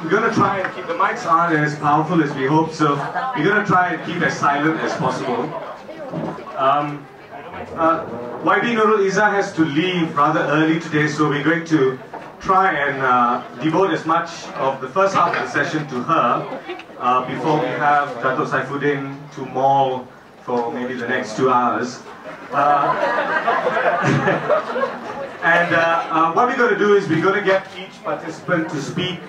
we're going to try and keep the mics aren't as powerful as we hope, so we're going to try and keep as silent as possible. YB Nurul Izzah has to leave rather early today, so we're going to try and devote as much of the first half of the session to her before we have Datuk Saifuddin to maul for maybe the next 2 hours. What we're going to do is we're going to get each participant to speak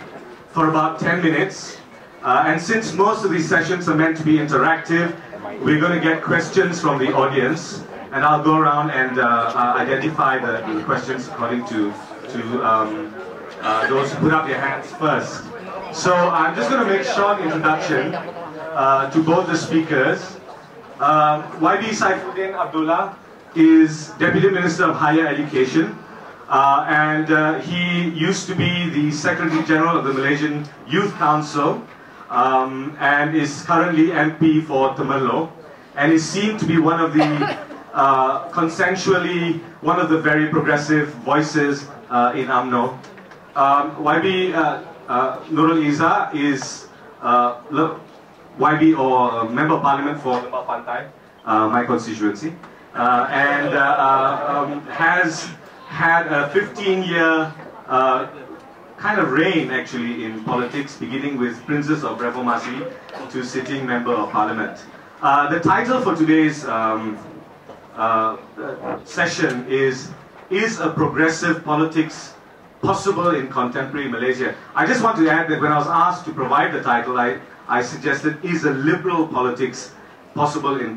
for about 10 minutes. And since most of these sessions are meant to be interactive, we're going to get questions from the audience. And I'll go around and identify the questions according to those who put up their hands first. So I'm just going to make a short introduction to both the speakers. YB Saifuddin Abdullah is Deputy Minister of Higher Education, and he used to be the Secretary General of the Malaysian Youth Council, and is currently MP for Temerloh, and is seen to be one of the consensually one of the very progressive voices in UMNO. YB Nurul Izzah is YB or Member of Parliament for Lembah Pantai, my constituency, and has had a 15-year kind of reign actually in politics, beginning with Princess of Reformasi to sitting Member of Parliament. The title for today's session is a progressive politics possible in contemporary Malaysia? I just want to add that when I was asked to provide the title, I suggested, is a liberal politics possible in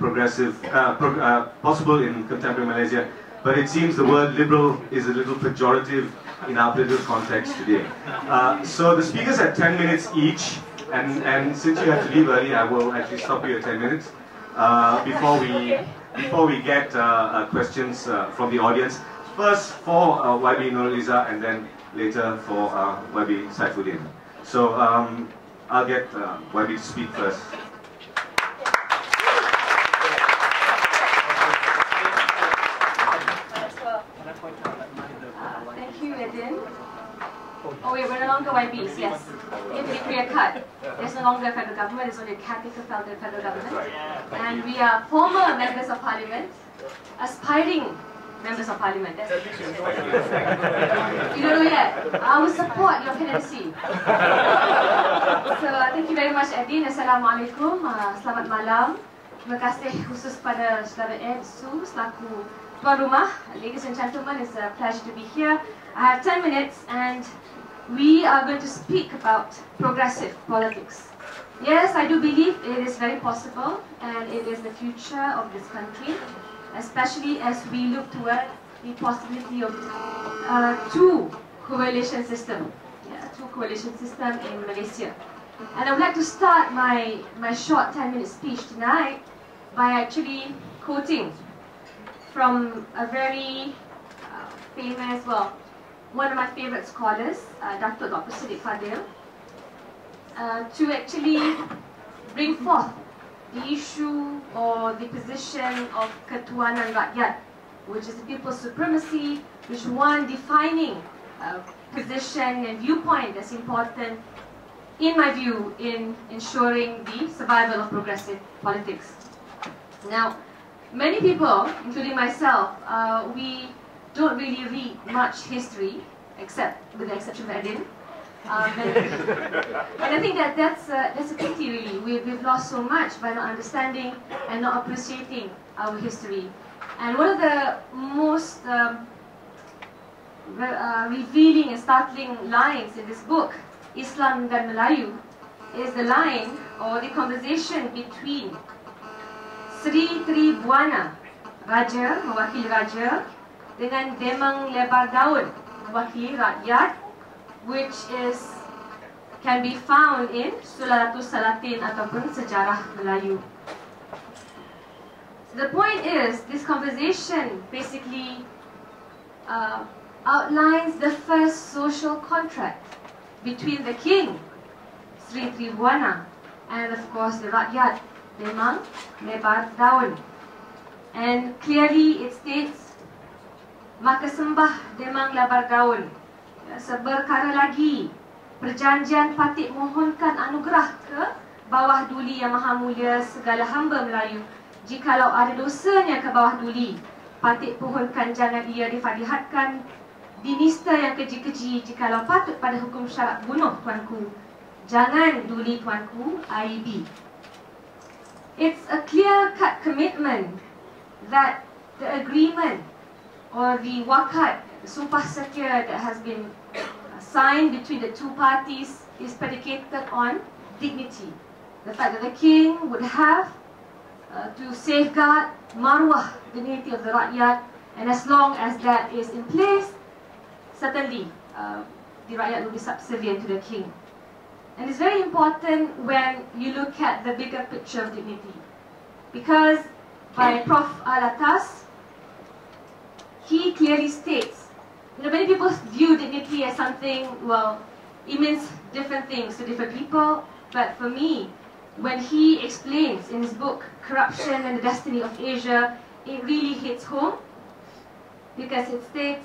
possible in contemporary Malaysia? But it seems the word liberal is a little pejorative in our political context today. So the speakers have 10 minutes each, and since you have to leave early, I will actually stop you at 10 minutes before we get questions from the audience. First for YB Nurul Izzah, and then later for YB Saifuddin. So I'll get YB to speak first. Thank you, Eddin. Oh wait, we're no longer YBs, yes. We have to be clear cut. There's no longer a federal government, there's only a caretaker federal government. And we are former members of parliament, aspiring members of parliament. That's it. You don't know yet? I will support your candidacy. So thank you very much, Eddin. Assalamualaikum. Selamat malam. Terima kasih khusus pada saudara Ed Su selaku tuan rumah. Ladies and gentlemen, it's a pleasure to be here. I have 10 minutes and we are going to speak about progressive politics. Yes, I do believe it is very possible and it is the future of this country, especially as we look toward the possibility of two coalition system in Malaysia. And I would like to start my short 10-minute speech tonight by actually quoting from a very famous, well, one of my favorite scholars, Datuk Opus to actually bring forth the issue or the position of ketuanan rakyat, which is the people's supremacy, which one defining position and viewpoint that's important, in my view, in ensuring the survival of progressive politics. Now, many people, including myself, we don't really read much history, except with the exception of Eddin. And I think that's a pity, really. We've lost so much by not understanding and not appreciating our history. And one of the most revealing and startling lines in this book, Islam dan Melayu, is the line or the conversation between Sri Tribuana, Raja, mewakili Raja, dengan Demang Lebar Daun, mewakili rakyat, which can be found in Sulalatus Salatin ataupun Sejarah Melayu. So the point is, this conversation basically outlines the first social contract between the king, Sri Tribuana, and of course the rakyat, Demang Lebar Daun. And clearly it states, maka sembah Demang Lebar Daun, seberkara lagi perjanjian patut mohonkan anugerah ke bawah duli yang maha mulia segala hamba Melayu. Jikalau ada dosanya ke bawah duli, patut pohonkan jangan ia difadihatkan. Dinista yang keji-keji, jikalau patut pada hukum syarat bunuh tuanku, jangan duli tuanku IB. It's a clear-cut commitment that the agreement or the wakat, the sumpah setia that has been signed between the two parties is predicated on dignity. The fact that the king would have to safeguard marwah, the dignity of the rakyat, and as long as that is in place, certainly the rakyat will be subservient to the king. And it's very important when you look at the bigger picture of dignity, because by Prof. Alatas, he clearly states, many people view dignity as something, well, it means different things to different people, but for me, when he explains in his book, Corruption and the Destiny of Asia, it really hits home, because it states,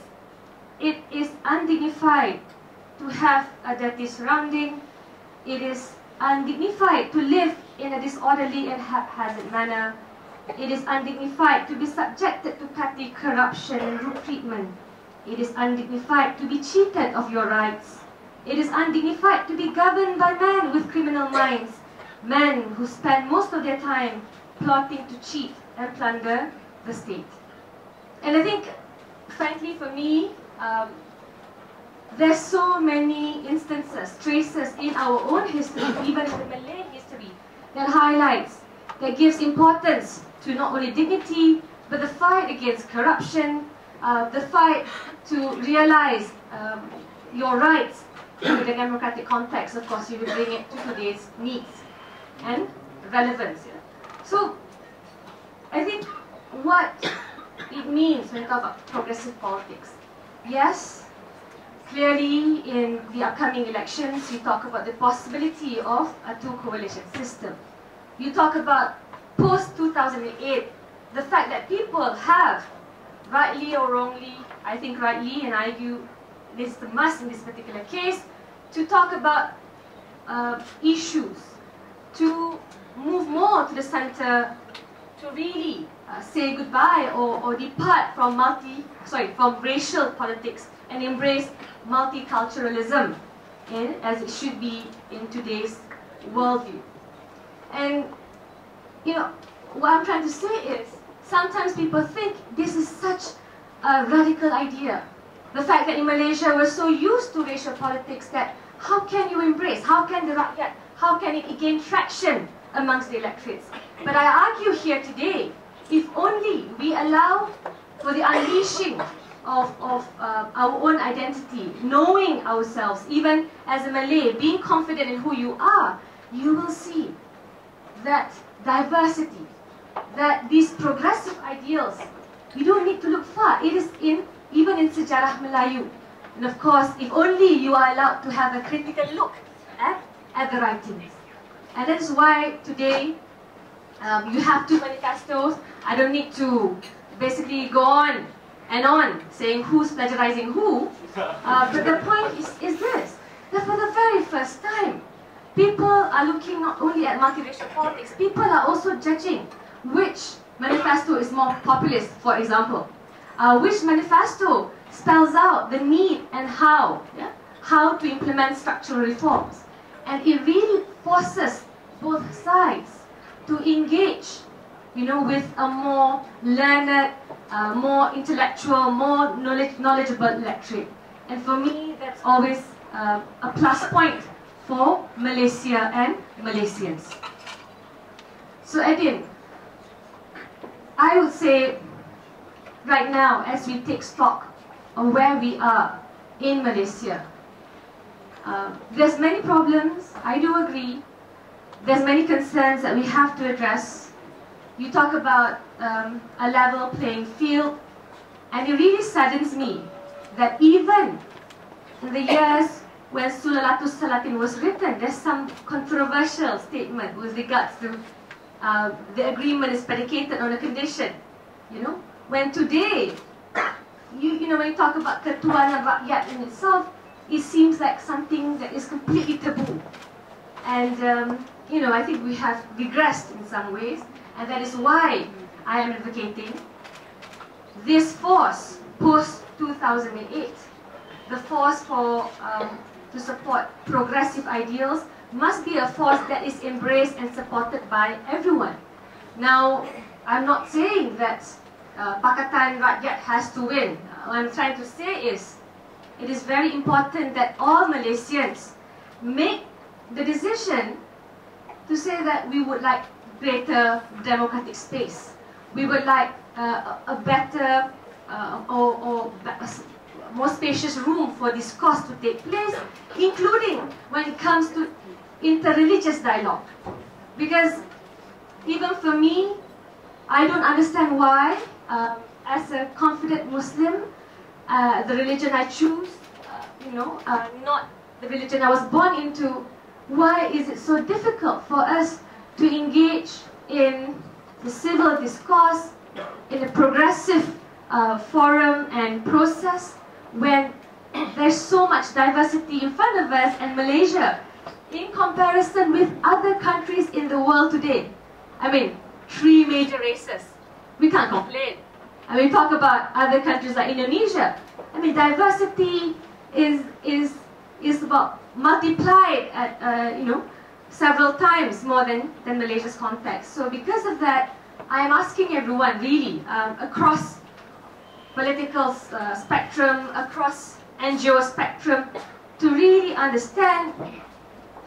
it is undignified to have a dirty surrounding. It is undignified to live in a disorderly and haphazard manner. It is undignified to be subjected to petty corruption and rude treatment. It is undignified to be cheated of your rights. It is undignified to be governed by men with criminal minds, men who spend most of their time plotting to cheat and plunder the state. And I think, frankly, for me, there's so many instances, traces in our own history, even in the Malay history, that highlights, that gives importance to not only dignity, but the fight against corruption, the fight to realize your rights in the democratic context. Of course, you will bring it to today's needs and relevance. So, I think what it means when you talk about progressive politics. Yes, clearly in the upcoming elections, you talk about the possibility of a two-coalition system. You talk about post-2008, the fact that people have, rightly or wrongly, I think rightly, and I argue this is the must in this particular case, to talk about issues, to move more to the center, to really say goodbye or depart from from racial politics and embrace multiculturalism as it should be in today's worldview. And what I'm trying to say is, sometimes people think this is such a radical idea. The fact that in Malaysia we're so used to racial politics that how can you embrace, how can the rakyat, how can it gain traction amongst the electorates? But I argue here today, if only we allow for the unleashing of our own identity, knowing ourselves, even as a Malay, being confident in who you are, you will see that diversity, that these progressive ideals, you don't need to look far. It is even in Sejarah Melayu. And of course, if only you are allowed to have a critical look at the writings. And that is why today you have two manifestos. I don't need to basically go on and on saying who's plagiarizing who. But the point is this, that for the very first time, people are looking not only at multiracial politics, people are also judging which manifesto is more populist, for example. Which manifesto spells out the need and how to implement structural reforms. And it really forces both sides to engage, with a more learned, more intellectual, more knowledgeable electorate. And for me, that's always a plus point for Malaysia and Malaysians. So Eddin, I would say right now, as we take stock of where we are in Malaysia, there's many problems, I do agree. There's many concerns that we have to address. You talk about a level playing field, and it really saddens me that even in the years when Sulalatus Salatin was written, there's some controversial statement with regards to the agreement is predicated on a condition. When today, when you talk about ketuanan rakyat in itself, it seems like something that is completely taboo. And you know, I think we have regressed in some ways, and that is why I am advocating this force post-2008, the force for to support progressive ideals must be a force that is embraced and supported by everyone. Now, I'm not saying that Pakatan Rakyat has to win. What I'm trying to say is, it is very important that all Malaysians make the decision to say that we would like greater democratic space. We would like a better or more spacious room for discourse to take place, including when it comes to interreligious dialogue. Because even for me, I don't understand why, as a confident Muslim, the religion I choose, not the religion I was born into, why is it so difficult for us to engage in the civil discourse, in a progressive forum and process, when there's so much diversity in front of us, and Malaysia, in comparison with other countries in the world today, I mean, 3 major races, we can't complain. I mean, talk about other countries like Indonesia. I mean, diversity is about multiplied at several times more than Malaysia's context. So because of that, I am asking everyone really across political spectrum, across NGO spectrum, to really understand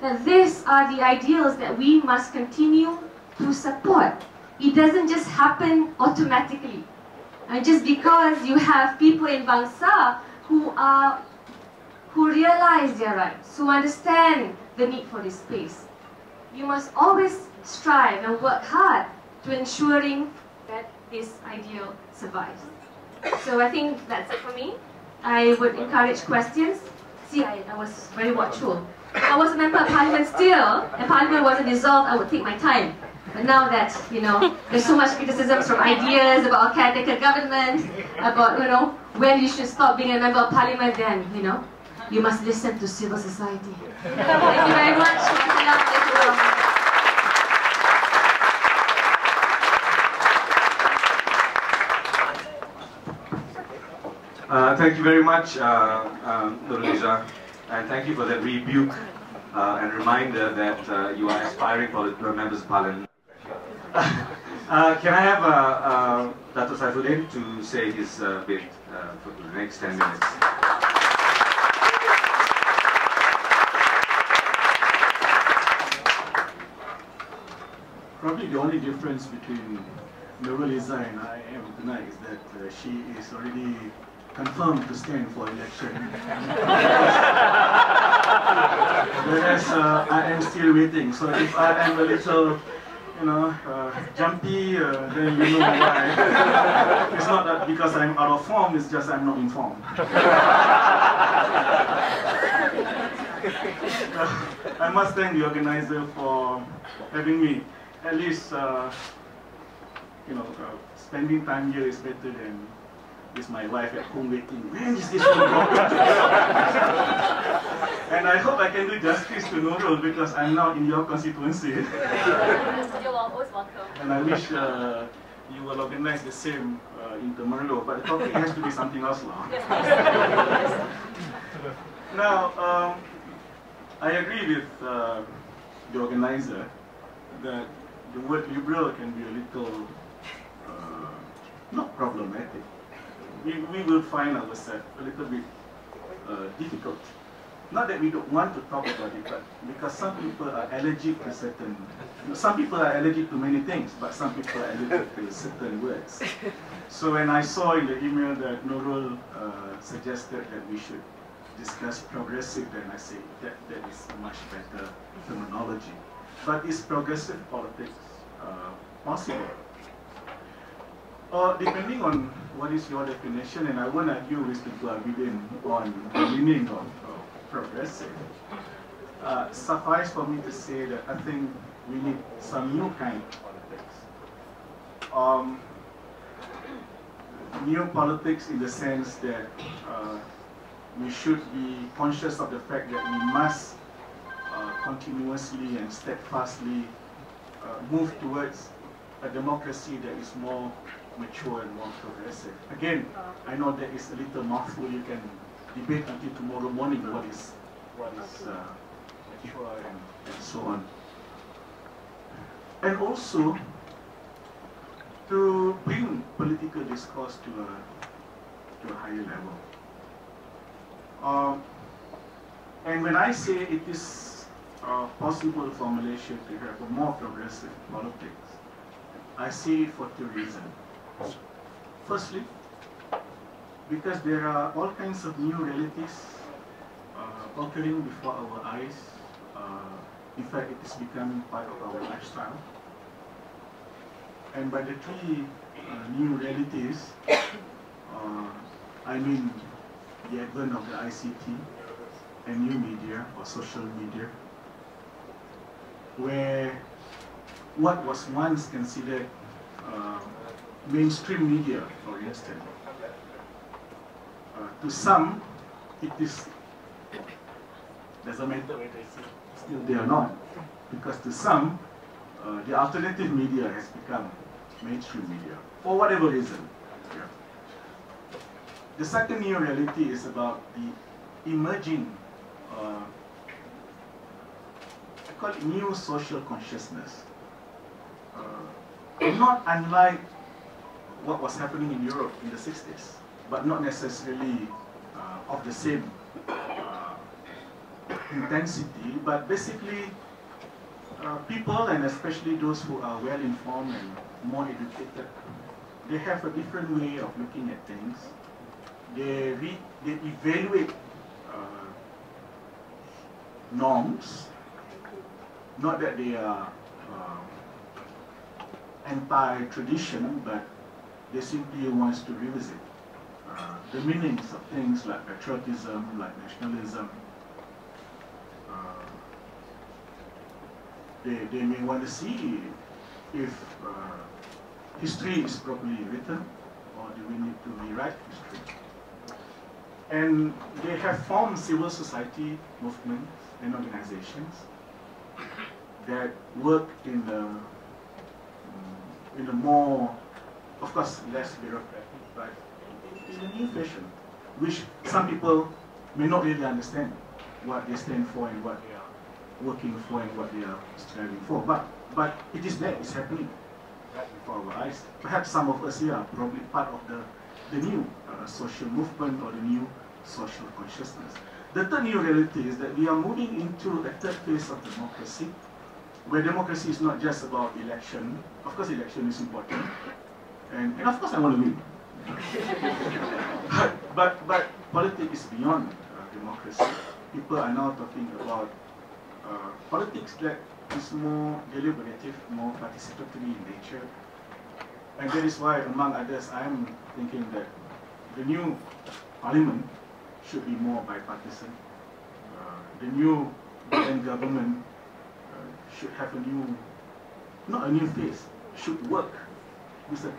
that these are the ideals that we must continue to support. It doesn't just happen automatically. And just because you have people in Bangsa who realize their rights, who understand the need for this space, you must always strive and work hard to ensuring that this ideal survives. So I think that's it for me. I would encourage questions. See, I was very watchful. If I was a member of parliament still, and parliament wasn't dissolved, I would take my time. But now that, there's so much criticisms from ideas about our caretaker government, about, when you should stop being a member of parliament, then, you must listen to civil society. Thank you very much. Thank you very much, Nurul, Izzah, and thank you for that rebuke and reminder that you are aspiring members of parliament. Can I have Datuk Saifuddin to say his bit for the next 10 minutes? Probably the only difference between Nurul, Izzah and I am tonight is that she is already confirmed to stand for election. Whereas I am still waiting. So if I am a little, jumpy, then you know why. It's not that because I'm out of form, it's just I'm not informed. I must thank the organizer for having me. At least, spending time here is better than with my wife at home waiting. When is this one going? And I hope I can do justice to Nurul because I'm now in your constituency. You're always welcome. And I wish you will organize the same in Temerloh, but the topic has to be something else now. Now, I agree with the organizer that the word liberal can be a little not problematic. We will find ourselves a little bit difficult. Not that we don't want to talk about it, but because some people are allergic to some people are allergic to many things, but some people are allergic to certain words. So when I saw in the email that Nurul suggested that we should discuss progressive, then I say that is a much better terminology. But is progressive politics possible? Or depending on what is your definition, and I won't argue with people on the meaning of progressive. Suffice for me to say that I think we need some new kind of politics. New politics in the sense that we should be conscious of the fact that we must continuously and steadfastly move towards a democracy that is more mature and more progressive. Again, I know that is a little mouthful. You can debate until tomorrow morning what is mature and so on. And also to bring political discourse to a higher level. And when I say it is possible for Malaysia to have a more progressive politics, I see it for two reasons. Firstly, because there are all kinds of new realities occurring before our eyes. In fact, it is becoming part of our lifestyle. And by the three new realities, I mean the advent of the ICT and new media or social media, where what was once considered mainstream media, for instance, to some it is, doesn't matter whether it's still there or not, because to some the alternative media has become mainstream media for whatever reason. Yeah. The second new reality is about the emerging, I call it new social consciousness. Not unlike what was happening in Europe in the 60s, but not necessarily of the same intensity, but basically people, and especially those who are well informed and more educated, they have a different way of looking at things. They evaluate norms, not that they are anti-tradition, but they simply want to revisit the meanings of things like patriotism, like nationalism. They may want to see if history is properly written, or do we need to rewrite history. And they have formed civil society movements and organizations that work in a more, of course, less bureaucratic, but in a new fashion, which some people may not really understand what they stand for and what they are working for and what they are striving for. But it is there, it's happening right before our eyes. Perhaps some of us here are probably part of the new social movement or the new social consciousness. The third new reality is that we are moving into a third phase of democracy, where democracy is not just about election. Of course, election is important, and of course I want to win. but politics is beyond democracy. People are now talking about politics that is more deliberative, more participatory in nature. And that is why, among others, I am thinking that the new parliament should be more bipartisan. The new government should have a new, not a new face, should work with a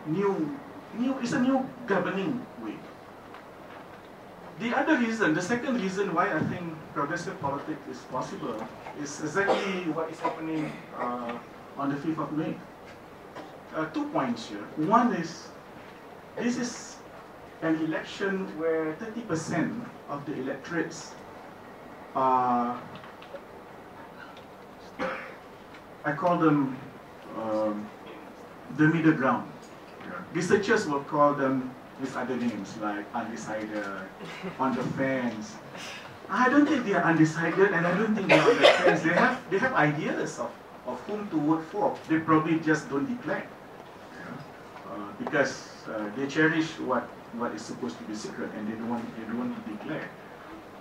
it's a new governing way. The other reason, the second reason why I think progressive politics is possible is exactly what is happening on the 5th of May. 2 points here. One is, this is an election where 30% of the electorates are, I call them the middle ground. Researchers will call them with other names like undecided, on the fence. I don't think they are undecided, and I don't think they are on the fence. They have ideas of whom to vote for. They probably just don't declare, because they cherish what is supposed to be secret, and they don't want to declare.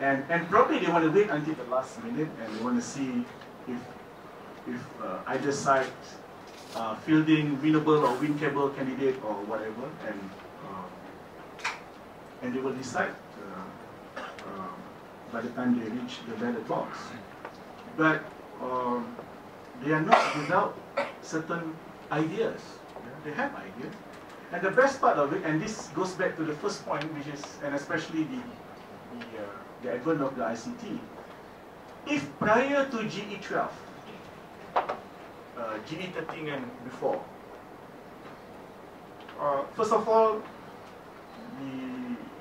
And probably they want to wait until the last minute, and they want to see if either side fielding winnable or winkable candidate or whatever, and they will decide by the time they reach the ballot box. But they are not without certain ideas. They have ideas. And the best part of it, and this goes back to the first point, which is, and especially the advent of the ICT. If prior to GE12, GE13 and before, first of all,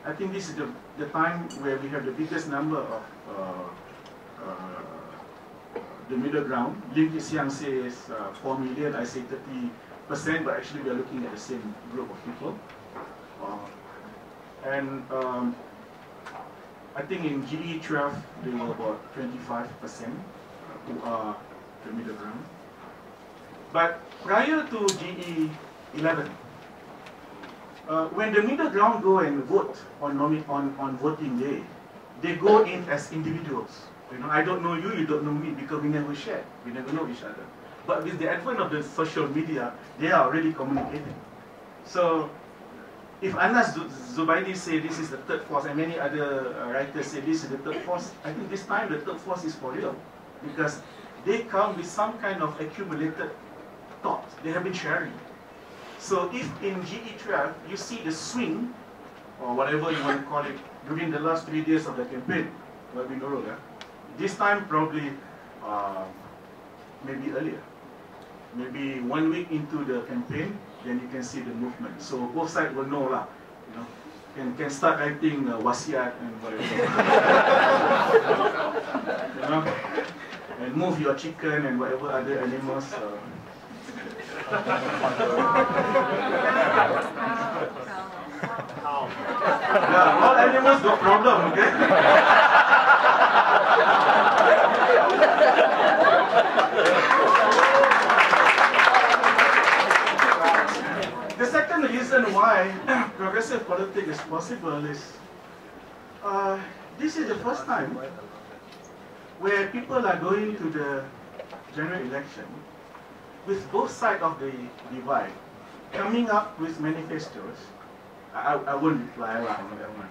I think this is the time where we have the biggest number of the middle ground. Lim Kisiang says 4 million, I say 30%, but actually we are looking at the same group of people. I think in GE12 there were about 25% who are the middle ground. But prior to GE11, when the middle ground go and vote on voting day, they go in as individuals. You know, I don't know you, you don't know me, because we never share, we never know each other. But with the advent of the social media, they are already communicating. So, if Anas Zubaidi say this is the third force, and many other writers say this is the third force, I think this time the third force is for real, because they come with some kind of accumulated thought they have been sharing. So if in GE12 you see the swing, or whatever you want to call it, during the last 3 days of the campaign, will be Nurul, this time probably maybe earlier, maybe 1 week into the campaign, then you can see the movement. So both sides will know lah, you know, can start writing wasiat and whatever, you know, and move your chicken and whatever other animals. Yeah, all animals got problem, okay? The second reason why progressive politics is possible is this is the first time where people are going to the general election with both sides of the divide coming up with manifestos. I won't reply on that one.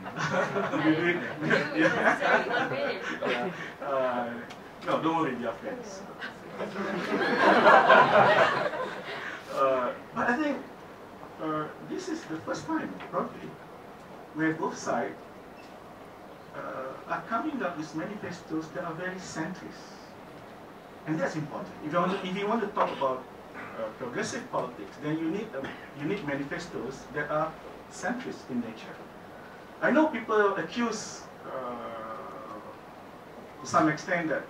No, don't worry, we are friends. But I think this is the first time, probably, where both sides are coming up with manifestos that are very centrist. And that's important. If you want to talk about progressive politics, then you need manifestos that are centrist in nature. I know people accuse, to some extent, that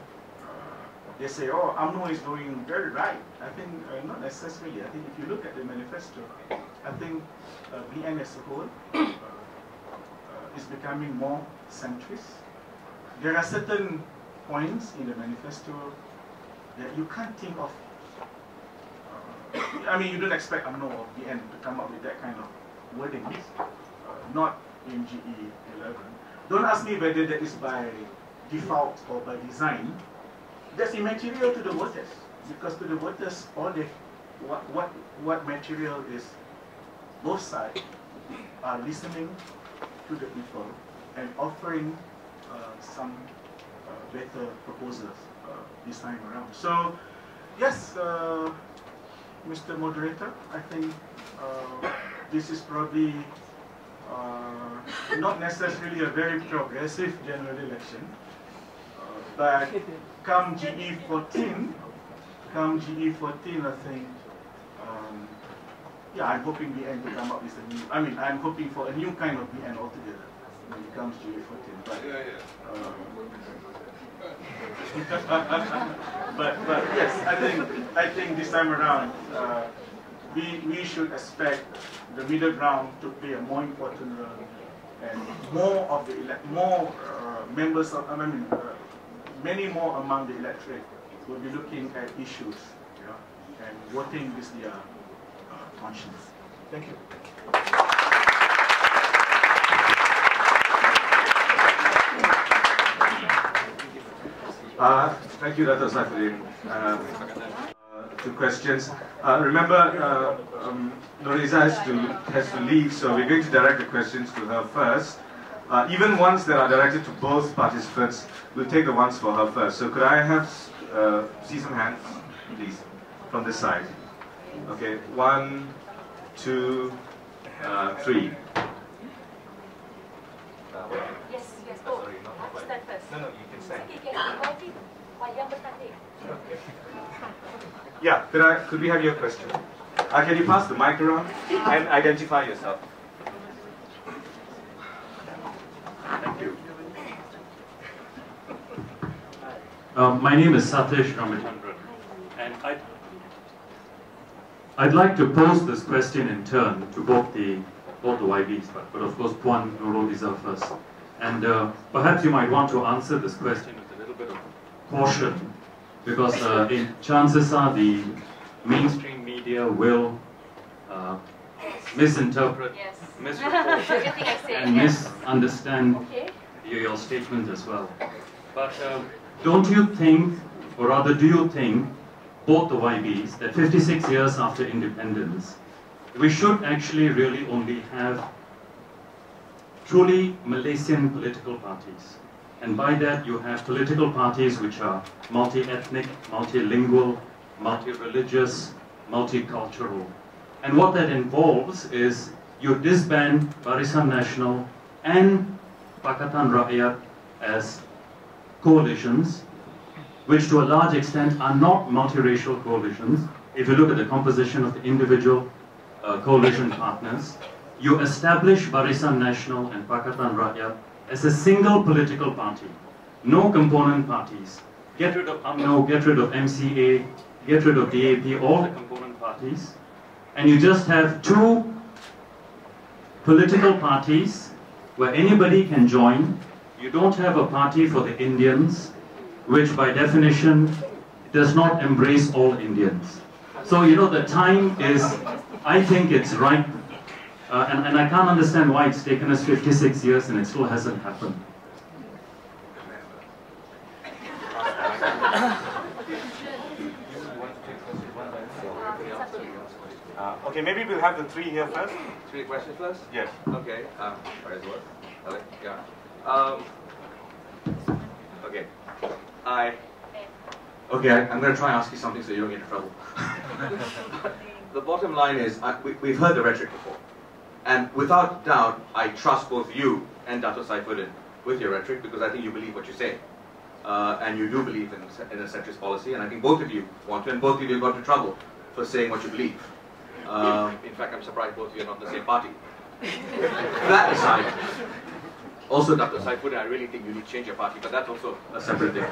they say, oh, UMNO is doing very right. I think not necessarily. I think if you look at the manifesto, I think BN as a whole is becoming more centrist. There are certain points in the manifesto that you can't think of. I mean, you don't expect UMNO or BN to come up with that kind of wording. Not in GE11. Don't ask me whether that is by default or by design. That's immaterial to the voters, because to the voters, all what material is both sides are listening to the people and offering some better proposals this time around. So, yes, Mr. Moderator, I think this is probably not necessarily a very progressive general election, but come GE14, I think, yeah, I'm hoping BN to come up with a new, I mean, I'm hoping for a new kind of BN altogether when it comes to GE14. But, but yes, I think this time around, we should expect the middle ground to play a more important role, and more of the members of, I mean, many more among the electorate will be looking at issues, you know, and voting with their conscience. Thank you. Thank you, Datuk Saifuddin. Two questions. Remember, Izzah has to leave, so we're going to direct the questions to her first. Even ones that are directed to both participants, we'll take the ones for her first. So could I have see some hands, please, from this side? Okay, 1, 2, 3. Yes, yes. Oh. Yeah, could we have your question? Can you pass the mic around and identify yourself? Thank you. My name is Satish Ramachandran, and I'd like to pose this question in turn to both the YBs, but of course Puan, Nurul, Izzah first. And perhaps you might want to answer this question with a little bit of caution, because chances are the mainstream media will misinterpret, misreport, and misunderstand your statements as well. But don't you think, or rather do you think, both the YBs, that 56 years after independence, we should actually really only have truly Malaysian political parties? And by that you have political parties which are multi-ethnic, multilingual, multi-religious, multicultural. And what that involves is you disband Barisan Nasional and Pakatan Rakyat as coalitions, which to a large extent are not multiracial coalitions. If you look at the composition of the individual coalition partners, you establish Barisan Nasional and Pakatan Rakyat as a single political party, no component parties. Get rid of UMNO, get rid of MCA, get rid of DAP, all the component parties, and you just have two political parties where anybody can join. You don't have a party for the Indians, which by definition does not embrace all Indians. So, you know, the time is, I think it's right, and I can't understand why it's taken us 56 years and it still hasn't happened. Okay, maybe we'll have the three here first. Three questions first? Yes. Okay. Yeah. Okay. Okay, I'm going to try and ask you something so you don't get into trouble. The bottom line is, we've heard the rhetoric before. And without doubt, I trust both you and Datuk Saifuddin with your rhetoric, because I think you believe what you say. And you do believe in a centrist policy, and I think both of you want to, and both of you got into trouble for saying what you believe. In fact, I'm surprised both of you are not the same party. That aside, also Dr. Saifuddin, I really think you need to change your party, but that's also a separate thing.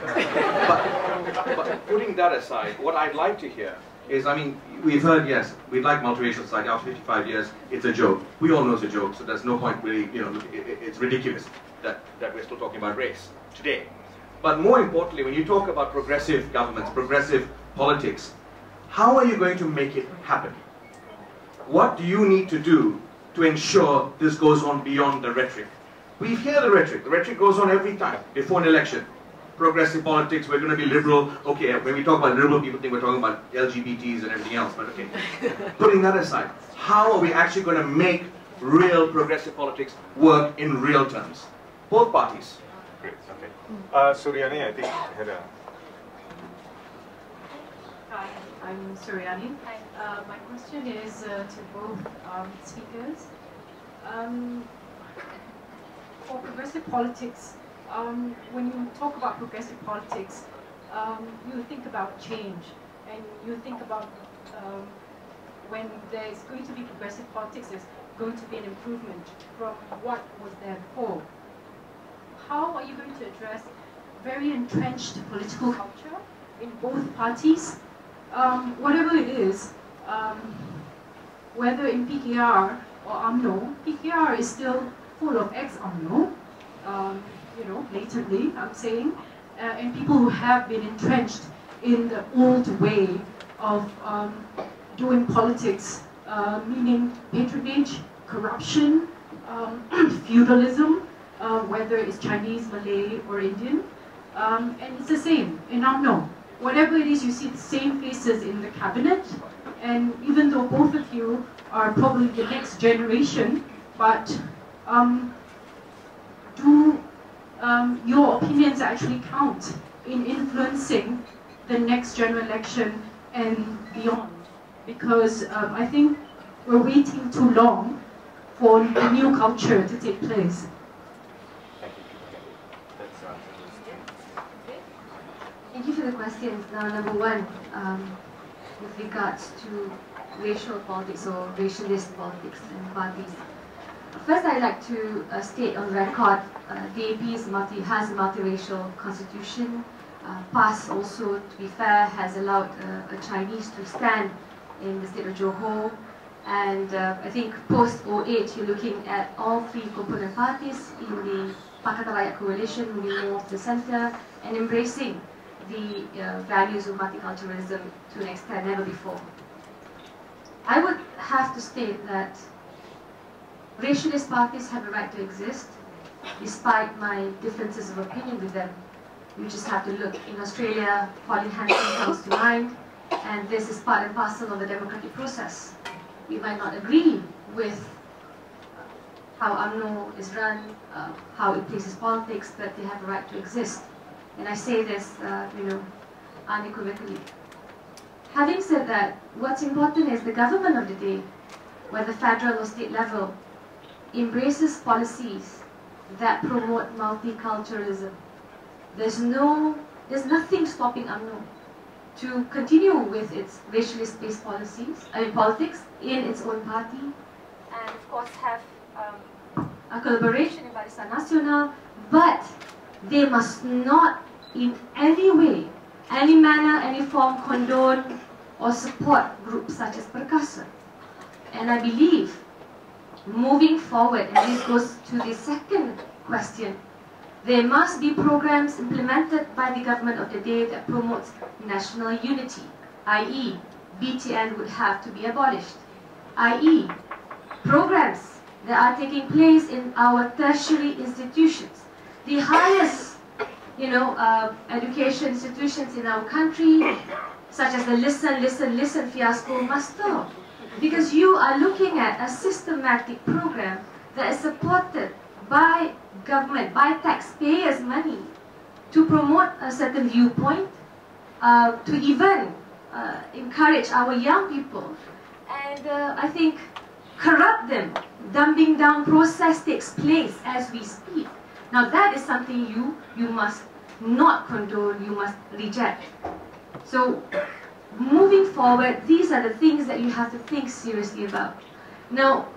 But putting that aside, what I'd like to hear is, I mean, we've heard, yes, we'd like multiracial society. After 55 years, it's a joke. We all know it's a joke, so there's no point really, you know, it's ridiculous that we're still talking about race today. But more importantly, when you talk about progressive governments, progressive politics, how are you going to make it happen? What do you need to do to ensure this goes on beyond the rhetoric? We hear the rhetoric. The rhetoric goes on every time before an election. Progressive politics, we're going to be liberal. Okay, when we talk about liberal, people think we're talking about LGBTs and everything else, but okay. Putting that aside, how are we actually going to make real progressive politics work in real terms? Both parties. Great, okay. Suryani, I think, had a... Hi, I'm Suryani. My question is to both speakers. For progressive politics, when you talk about progressive politics, you think about change, and you think about when there's going to be progressive politics, there's going to be an improvement from what was there before. How are you going to address very entrenched political culture in both parties? Whatever it is, whether in PKR or UMNO, PKR is still full of ex-UMNO, you know, blatantly, I'm saying, and people who have been entrenched in the old way of doing politics, meaning patronage, corruption, feudalism, whether it's Chinese, Malay, or Indian, and it's the same in UMNO. Whatever it is, you see the same faces in the cabinet, and even though both of you are probably the next generation, but do your opinions actually count in influencing the next general election and beyond? Because I think we're waiting too long for the new culture to take place. Thank you for the questions. Now, number one, with regards to racial politics or racialist politics and parties. First, I'd like to state on record, DAP has a multiracial constitution. PAS also, to be fair, has allowed a Chinese to stand in the state of Johor. And I think post-08, you're looking at all three component parties in the Pakatan Rakyat Coalition moving more to the centre and embracing the values of multiculturalism to an extent never before. I would have to state that racialist parties have a right to exist, despite my differences of opinion with them. You just have to look. In Australia, Pauline Hanson comes to mind, and this is part and parcel of the democratic process. We might not agree with how UMNO is run, how it places politics, but they have a right to exist. And I say this, unequivocally. Having said that, what's important is the government of the day, whether federal or state level, embraces policies that promote multiculturalism. There's nothing stopping UMNO to continue with its racialist-based politics in its own party, and of course have a collaboration in Barisan Nasional, but they must not in any way, any manner, any form condone or support groups such as Perkasa. And I believe, moving forward, and this goes to the second question, there must be programs implemented by the government of the day that promotes national unity, i.e. BTN would have to be abolished, i.e. programs that are taking place in our tertiary institutions, the highest education institutions in our country, such as the listen fiasco, must stop. Because you are looking at a systematic program that is supported by government, by taxpayers' money, to promote a certain viewpoint, to even encourage our young people, and I think corrupt them. Dumbing down process takes place as we speak. Now that is something you must not condone, you must reject. So moving forward, these are the things that you have to think seriously about. Now,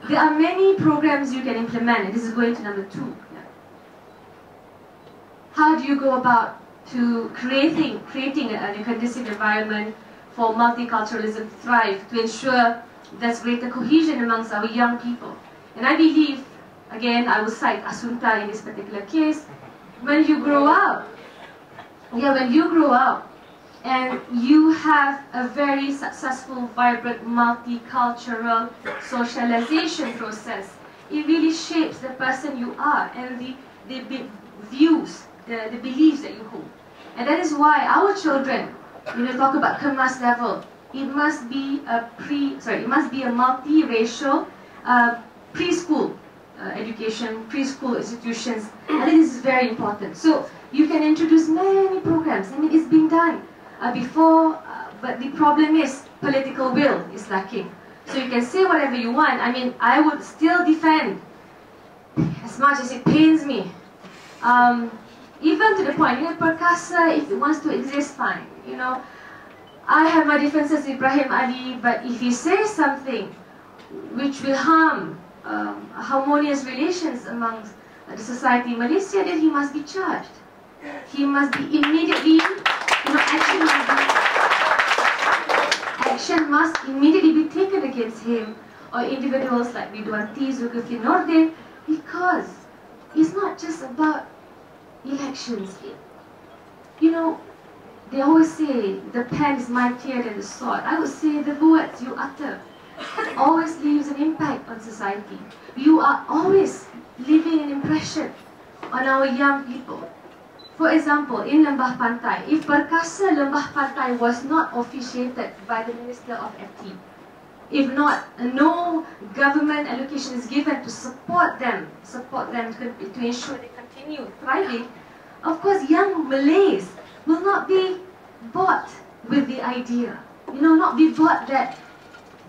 there are many programs you can implement, and this is going to number 2. Yeah. How do you go about to creating a conducive environment for multiculturalism to thrive, to ensure there's greater cohesion amongst our young people? And I believe, again, I will cite Asunta in this particular case, when you grow up, and you have a very successful, vibrant, multicultural socialization process, it really shapes the person you are and the views, the beliefs that you hold. And that is why our children, when you talk about kemas level, it must be a multiracial preschool education, preschool institutions. I think this is very important. So you can introduce many programs. I mean, it's been done before, but the problem is political will is lacking. So you can say whatever you want. I mean, I would still defend, as much as it pains me, even to the point, Perkasa, if it wants to exist, fine. I have my differences with Ibrahim Ali, but if he says something which will harm harmonious relations amongst the society in Malaysia, then he must be charged. He must be immediately, action must immediately be taken against him or individuals like Ridwanti, Zulkifli Nordin, because it's not just about elections. They always say the pen is mightier than the sword. I would say the words you utter always leaves an impact on society. You are always leaving an impression on our young people. For example, in Lembah Pantai, if Perkasa Lembah Pantai was not officiated by the Minister of FT, if not, no government allocation is given to support them to ensure they continue thriving, of course young Malays will not be bought with the idea, not be bought that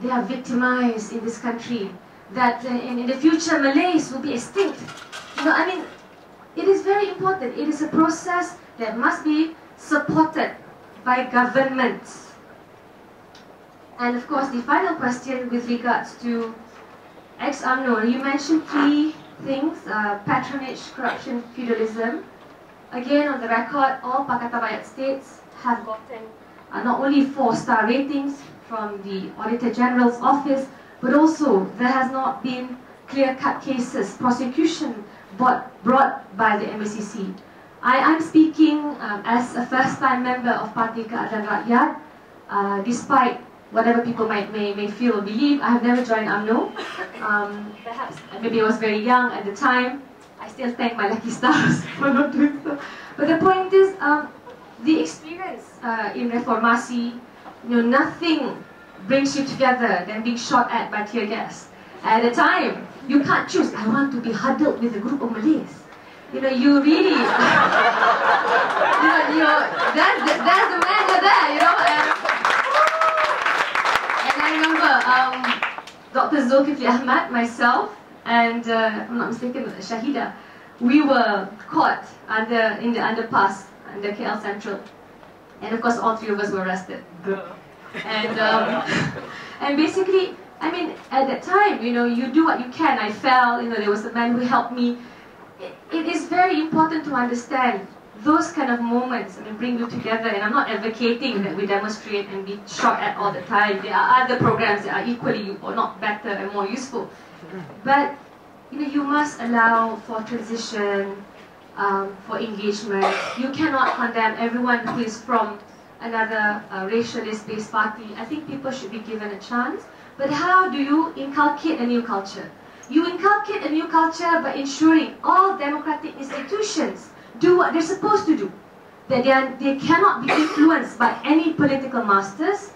they are victimized in this country, that in the future Malays will be extinct. It is very important. It is a process that must be supported by governments? And of course, the final question with regards to ex-UMNO, you mentioned 3 things, patronage, corruption, feudalism. Again, on the record, all Pakatan Rakyat states have gotten not only 4-star ratings from the Auditor General's office, but also there has not been clear-cut cases, prosecution brought by the MACC. I'm speaking as a first-time member of Parti Keadilan Rakyat, despite whatever people may feel or believe. I have never joined UMNO. Perhaps maybe I was very young at the time. I still thank my lucky stars for not doing so. But the point is, the experience in Reformasi, nothing brings you together than being shot at by tear gas. At the time, you can't choose, I want to be huddled with a group of Malays. You really, that's the man you're there, And I remember Dr. Zulkifli Ahmad, myself, and if I'm not mistaken, Shahida, we were caught in the underpass under KL Central. And of course, all 3 of us were arrested. And basically, I mean, at that time, you do what you can. I fell, there was a man who helped me. It is very important to understand those kind of moments, bring you together. And I'm not advocating that we demonstrate and be shot at all the time. There are other programs that are equally or not better and more useful. But, you must allow for transition, for engagement. You cannot condemn everyone who is from another racialist-based party. I think people should be given a chance. But how do you inculcate a new culture? You inculcate a new culture by ensuring all democratic institutions do what they're supposed to do. That they cannot be influenced by any political masters.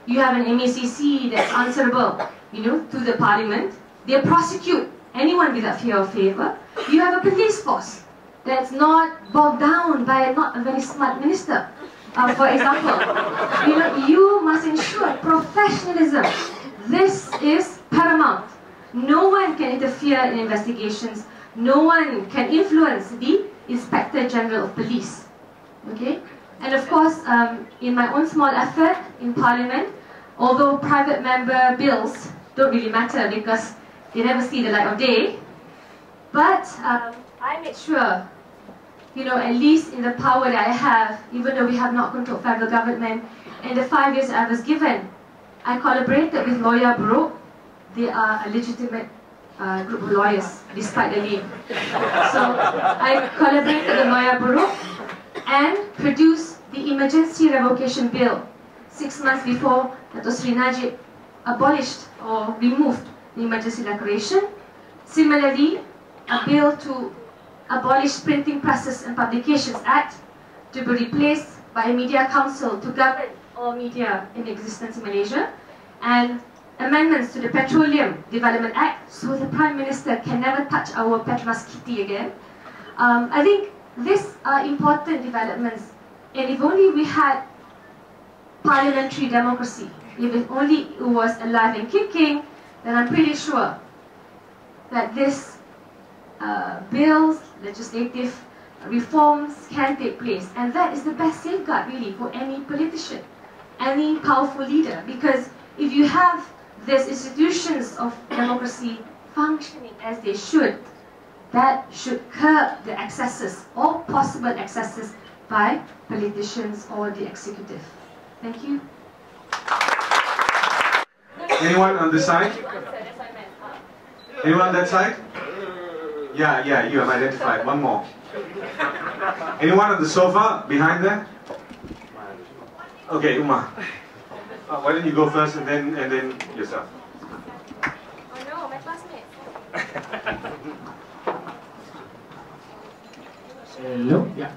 You have an MACC that's answerable, to the parliament. They prosecute anyone without fear or favour. You have a police force that's not bogged down by not a very smart minister. For example, you must ensure professionalism. This is paramount. No one can interfere in investigations. No one can influence the Inspector General of Police. Okay? And of course, in my own small effort in Parliament, although private member bills don't really matter because they never see the light of day, but I made sure, at least in the power that I have, even though we have not controlled federal government, in the 5 years I was given, I collaborated with Lawyer Bureau. They are a legitimate group of lawyers, despite the name. So I collaborated with Lawyer Bureau and produced the emergency revocation bill 6 months before Datuk Sri Najib abolished or removed the emergency declaration. Similarly, a bill to abolish Printing Presses and Publications Act to be replaced by a media council to govern all media in existence in Malaysia, and amendments to the Petroleum Development Act so the Prime Minister can never touch our Petronas kitty again. I think these are important developments, and if only we had parliamentary democracy, if only it was alive and kicking, then I'm pretty sure that these bills, legislative reforms can take place. And that is the best safeguard really for any politician, any powerful leader, because if you have these institutions of democracy functioning as they should, that should curb the excesses, all possible excesses by politicians or the executive. Thank you. Anyone on this side? Anyone on that side? Yeah, you have identified. One more. Anyone on the sofa behind there? Okay, Uma. Why don't you go first and then yourself? Oh no, my classmate. Hello. Yeah.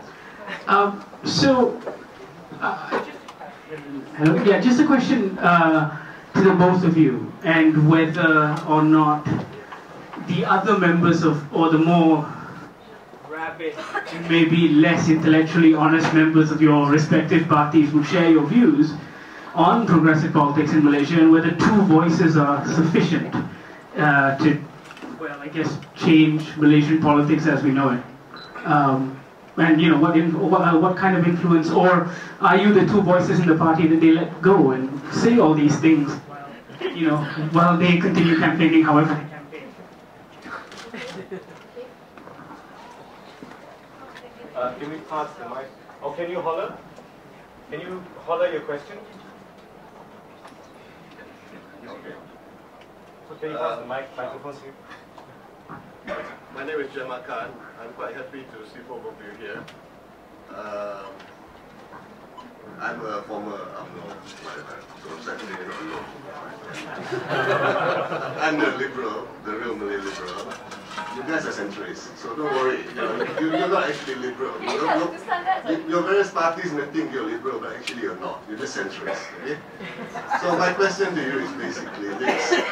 Hello. Yeah. Just a question to the both of you, and whether or not the other members of, or the more rabid, maybe less intellectually honest members of your respective parties would share your views on progressive politics in Malaysia, and whether 2 voices are sufficient to, well, I guess, change Malaysian politics as we know it. And you know, what kind of influence, or are you the two voices in the party that they let go and say all these things, you know, while they continue campaigning however they campaign? Can we pass the mic? Or can you holler? Can you holler your question? Okay. So can you pass the microphone to you? My name is Gemma Khan. I'm quite happy to see both of you here. I'm a former I'm the liberal, the real Malay liberal. You guys are centrists, so don't worry. You're not actually liberal. Your various parties may think you're liberal, but actually you're not. You're just centrists. Okay? So my question to you is basically this.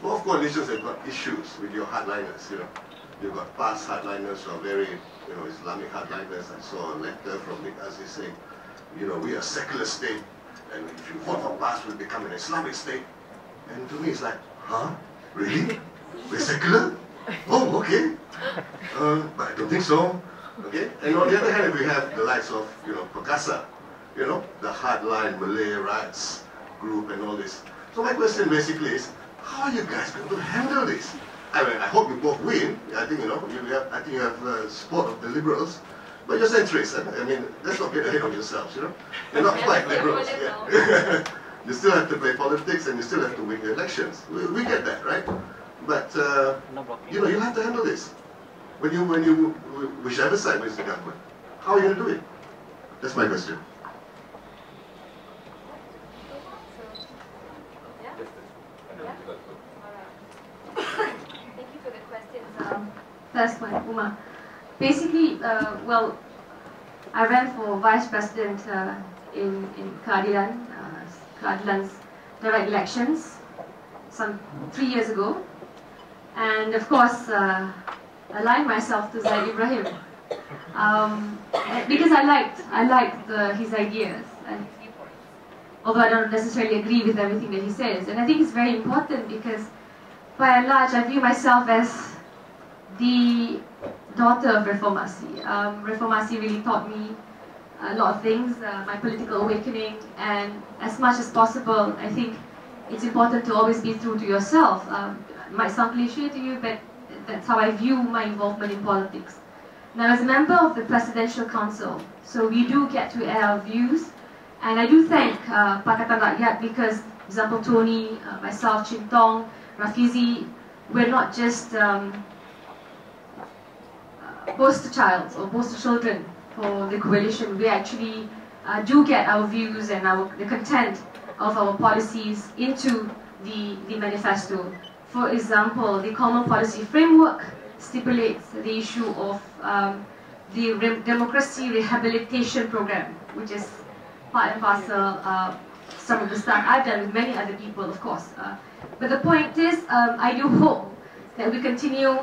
Both coalitions have got issues with your hardliners, you know. You've got past hardliners who are very, Islamic hardliners. I saw a letter from Nick Aziz saying, we are a secular state, and if you vote for PAS, we'll become an Islamic state. And to me, it's like, huh? Really? We're secular? Oh, okay. But I don't think so. Okay? And on the other hand, we have the likes of, Perkasa, the hardline Malay rights group and all this. So my question basically is, how are you guys going to handle this? I mean, I hope you both win. I think, I think you have support of the liberals. But you're centrists. I mean, let's not get ahead of yourselves, You're not quite liberals. Yeah. You still have to play politics and you still have to win the elections. We get that, right? But, you have to handle this. Whichever side wins the government, how are you going to do it? That's my question. Thank you for the questions. First one, Uma. Basically, I ran for vice president in Keadilan's direct elections some 3 years ago, and of course aligned myself to Zaid Ibrahim because I liked his ideas and his viewpoints, although I don't necessarily agree with everything that he says. And I think it's very important because, by and large, I view myself as the daughter of Reformasi. Reformasi really taught me a lot of things, my political awakening, and as much as possible, I think it's important to always be true to yourself. It might sound cliche to you, but that's how I view my involvement in politics. Now, as a member of the Presidential Council, so we do get to air our views, and I do thank Pakatan Rakyat because, for example, Tony, myself, Chin Tong, Rafizi, we're not just poster child or poster children for the coalition. We actually do get our views and the content of our policies into the manifesto. For example, the Common Policy Framework stipulates the issue of the Democracy Rehabilitation Program, which is part and parcel some of the stuff I've done with many other people, of course. But the point is, I do hope that we continue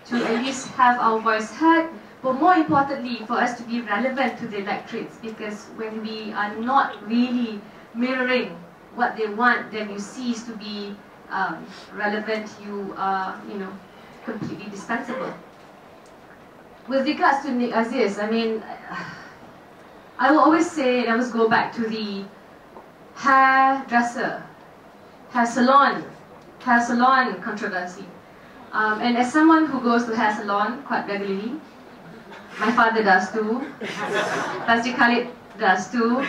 to at least have our voice heard, but more importantly, for us to be relevant to the electorates, because when we are not really mirroring what they want, then you cease to be relevant, you are, completely dispensable. With regards to Nick Aziz, I mean, I will always say, and I always go back to the hair salon controversy. And as someone who goes to hair salon quite regularly, my father does too, Pastor Khalid does too,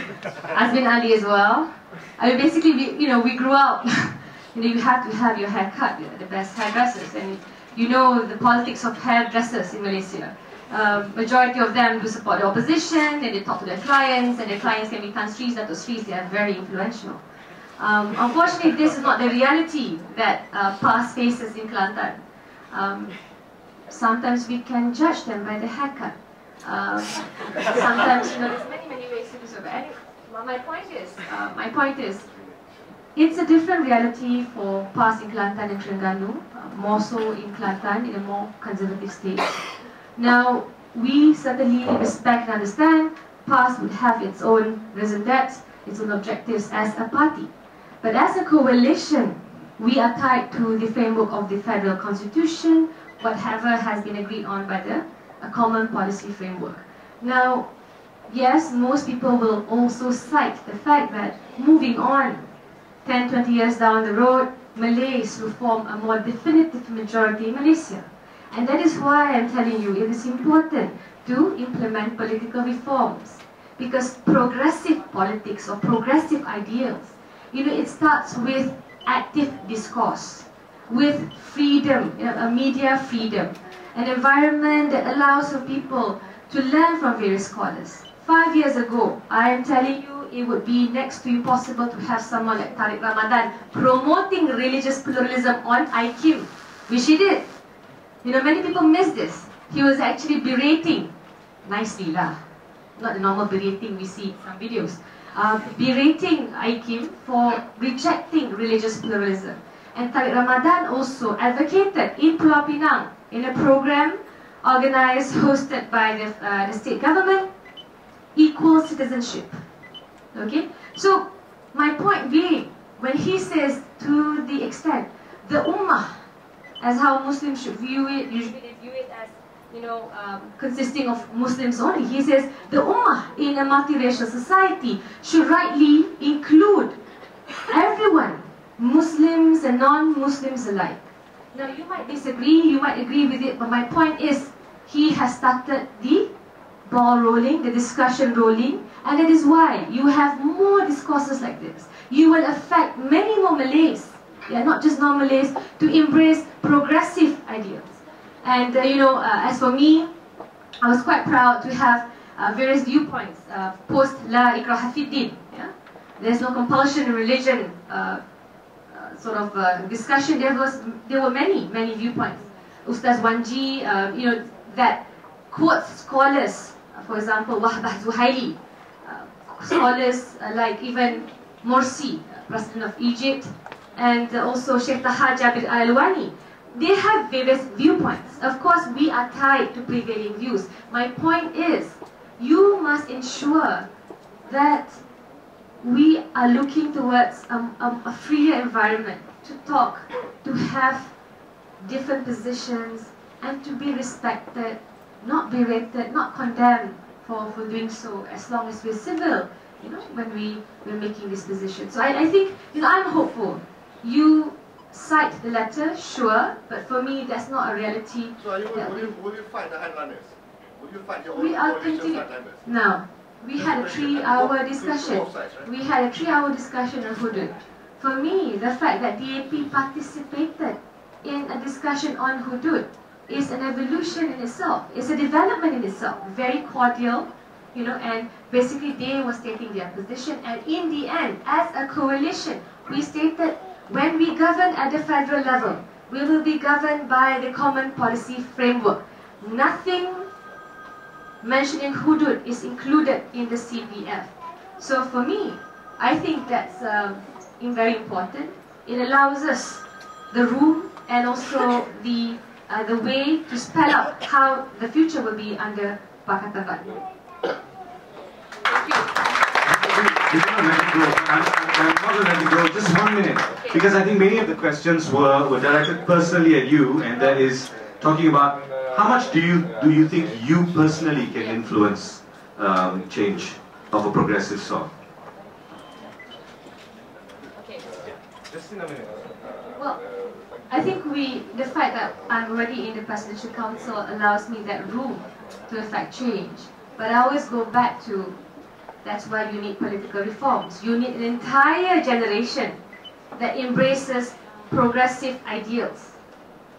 Azmin Ali as well. I mean, basically, we grew up, you have to have your hair cut, the best hairdressers, and the politics of hairdressers in Malaysia. Majority of them do support the opposition, and they talk to their clients, and their clients can be Tan Sris, Datuk Sris, they are very influential. Unfortunately, this is not the reality that PAS faces in Kelantan. Sometimes we can judge them by the haircut. Sometimes, there's many ways to do so. But anyway, my point is, it's a different reality for PAS in Kelantan and Terengganu, more so in Kelantan, in a more conservative state. Now, we certainly respect and understand PAS would have its own raison d'etre, its own objectives as a party. But as a coalition, we are tied to the framework of the federal constitution, whatever has been agreed on by the Common Policy Framework. Now, yes, most people will also cite the fact that moving on 10, 20 years down the road, Malays will form a more definitive majority in Malaysia. And that is why I'm telling you it is important to implement political reforms. Because progressive politics or progressive ideals, it starts with active discourse, with freedom, media freedom, an environment that allows for people to learn from various scholars. 5 years ago, I am telling you, it would be next to impossible to have someone like Tariq Ramadan promoting religious pluralism on IQ, which he did. Many people miss this. He was actually berating, nicely lah, not the normal berating we see in some videos, berating IQ for rejecting religious pluralism. And Tariq Ramadan also advocated in Pulau Pinang, in a program organized, hosted by the state government, equal citizenship. Okay? So, my point being, when he says to the extent, the Ummah, as how Muslims should view it, usually they view it as, consisting of Muslims only. He says, the Ummah in a multiracial society should rightly include everyone, Muslims and non-Muslims alike. Now, you might disagree, you might agree with it, but my point is, he has started the ball rolling, the discussion rolling, and that is why you have more discourses like this. You will affect many more Malays, not just non-Malays, to embrace progressive ideals. And as for me, I was quite proud to have various viewpoints post La Ikraha Fid Din. There's no compulsion in religion discussion. There were many viewpoints. Ustaz Wanji, that quotes scholars, for example, Wahbah Zuhaili, scholars like even Morsi, President of Egypt, and also Sheikh Taha Jabir Al-Alwani. They have various viewpoints. Of course, we are tied to prevailing views. My point is, you must ensure that we are looking towards a freer environment to talk, to have different positions, and to be respected, not berated, not condemned for doing so, as long as we're civil, when we're making this position. So I think, I'm hopeful. You cite the letter, sure, but for me, that's not a reality. So will you fight the hardliners? Will you fight your own coalition hardliners? No. We had a 3-hour discussion. We had a 3-hour discussion on hudud. For me, the fact that DAP participated in a discussion on hudud is an evolution in itself. It's a development in itself. Very cordial, and basically they were stating their position. And in the end, as a coalition, we stated when we govern at the federal level, we will be governed by the common policy framework. Nothing mentioning hudud is included in the CPF. So for me, I think that's very important. It allows us the room and also the way to spell out how the future will be under Pakatan Rakyat. Thank you. We're going to let it go. I'm not going to let it go. Just 1 minute. Because I think many of the questions were directed personally at you, and that is talking about how much do you think you personally can influence change of a progressive sort? Okay. Just in a minute. Well, I think the fact that I'm already in the Presidential Council allows me that room to affect change. But I always go back to, that's why you need political reforms. You need an entire generation that embraces progressive ideals.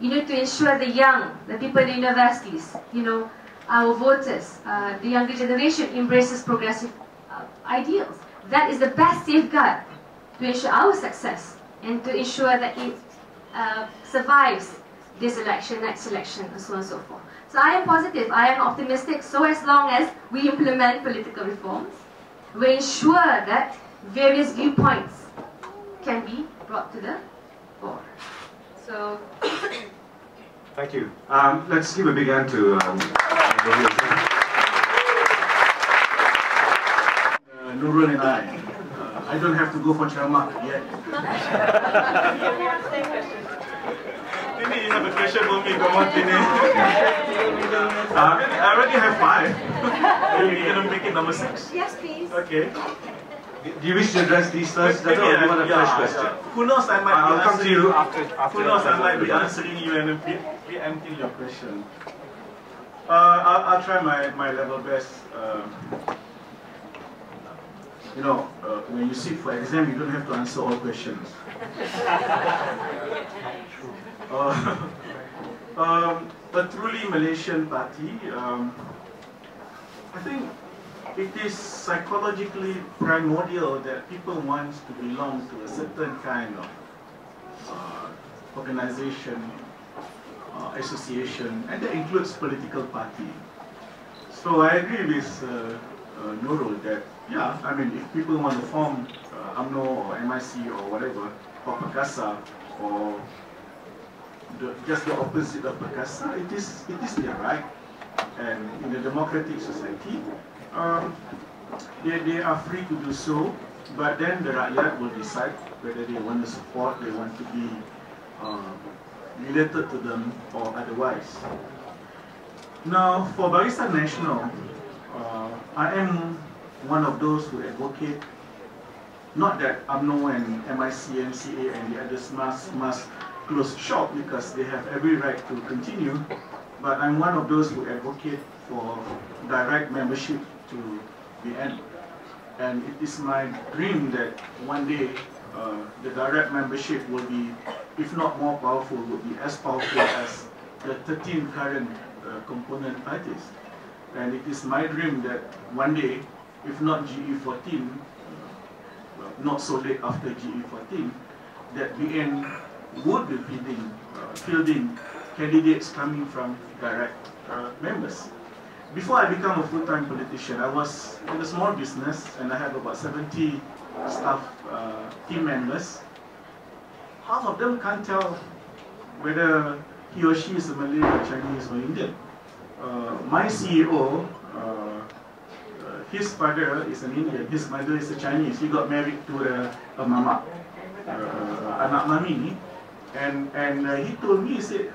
You need to ensure the young, the people in the universities, our voters, the younger generation embraces progressive ideals. That is the best safeguard to ensure our success and to ensure that it survives this election, next election, and so on and so forth. So I am positive, I am optimistic, so as long as we implement political reforms, we ensure that various viewpoints can be brought to the fore. So, thank you. Let's give a big hand to Nurul and I don't have to go for ceramah yet. Maybe you have a question for me, come on, Tini. I already have 5. Maybe you're going to make it number 6? Yes, please. Okay. Do you wish to address these first? Maybe Or do you want a fresh question? Who knows, I might I'll be come to you after. Who knows, I might be answering you and preempting your question. I'll try my level best. You know, when you sit for exam, you don't have to answer all questions. A truly Malaysian party, I think it is psychologically primordial that people want to belong to a certain kind of organization, association, and that includes political party. So I agree with Nurul that, yeah, I mean, if people want to form UMNO or MIC or whatever, or Perkasa, or just the opposite of Perkasa, it is their right. And in a democratic society, they are free to do so, but then the rakyat will decide whether they want to support, they want to be related to them or otherwise. Now, for Barisan Nasional, I am one of those who advocate, not that UMNO and MIC, MCA and the others must close shop because they have every right to continue, but I'm one of those who advocate for direct membership to the end. And it is my dream that one day the direct membership will be, if not more powerful, will be as powerful as the 13 current component parties. And it is my dream that one day, if not GE14, not so late after GE14, that BN would be fielding candidates coming from direct members. Before I became a full-time politician, I was in a small business and I had about 70 staff team members. Half of them can't tell whether he or she is a Malay or Chinese or Indian. My CEO, his father is an Indian, his mother is a Chinese. He got married to a mama, anak mami, and he told me, he said,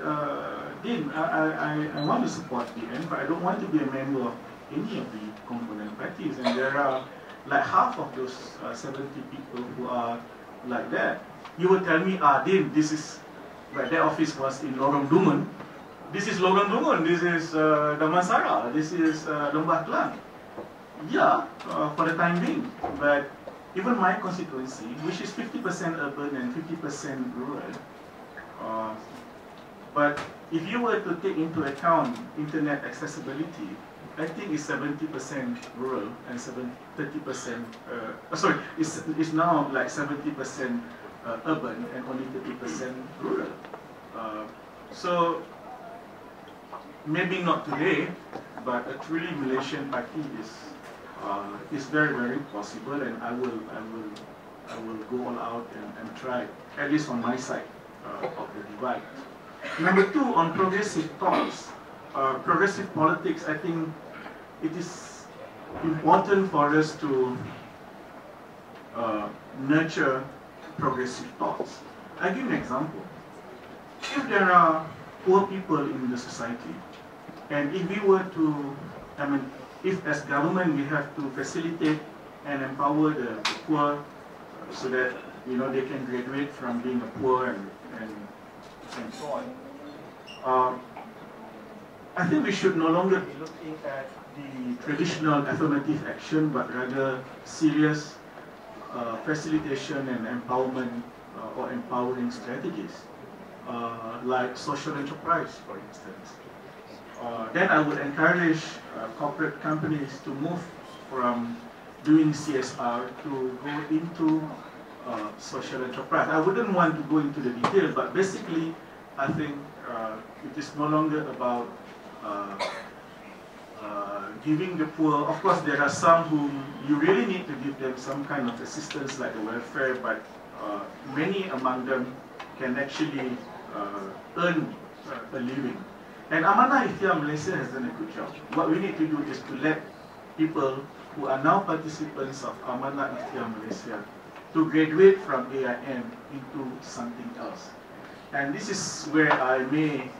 Din, I want to support BN, but I don't want to be a member of any of the component parties. And there are like half of those 70 people who are like that. You will tell me, Din, this is, but their office was in Lorong Dungun. This is Lorong Dungun, this is Damansara, this is Lembah Pantai. Yeah, for the time being. But even my constituency, which is 50% urban and 50% rural, but if you were to take into account internet accessibility, I think it's 70% rural and 30%, sorry, it's now like 70% urban and only 30% rural. So maybe not today, but a truly Malaysian party is very, very possible, and I will go all out and try, at least on my side of the divide. Number 2, on progressive thoughts, progressive politics, I think it is important for us to nurture progressive thoughts. I'll give you an example. If there are poor people in the society, and if we were to, I mean, if as government we have to facilitate and empower the poor so that, you know, they can graduate from being a poor and so on. I think we should no longer be looking at the traditional affirmative action, but rather serious facilitation and empowerment or empowering strategies, like social enterprise, for instance. Then I would encourage corporate companies to move from doing CSR to go into social enterprise. I wouldn't want to go into the detail, but basically, I think it is no longer about giving the poor. Of course, there are some who you really need to give them some kind of assistance like the welfare, but many among them can actually earn a living. And Amanah Ikhtiar Malaysia has done a good job. What we need to do is to let people who are now participants of Amanah Ikhtiar Malaysia to graduate from AIM into something else. And this is where I may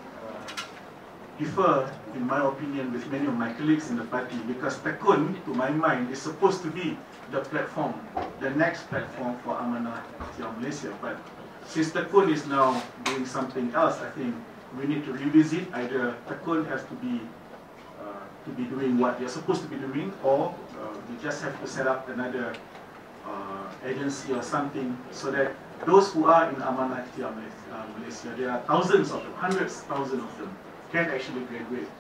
differ, in my opinion, with many of my colleagues in the party, because Tekun, to my mind, is supposed to be the platform, the next platform for Amanah Ikhtiar Malaysia. But since Tekun is now doing something else, I think we need to revisit. Either Tekun has to be doing what they're supposed to be doing, or we just have to set up another agency or something, so that those who are in Amanah Ikhtiar Malaysia, there are thousands of them, hundreds, thousands of them, can actually graduate.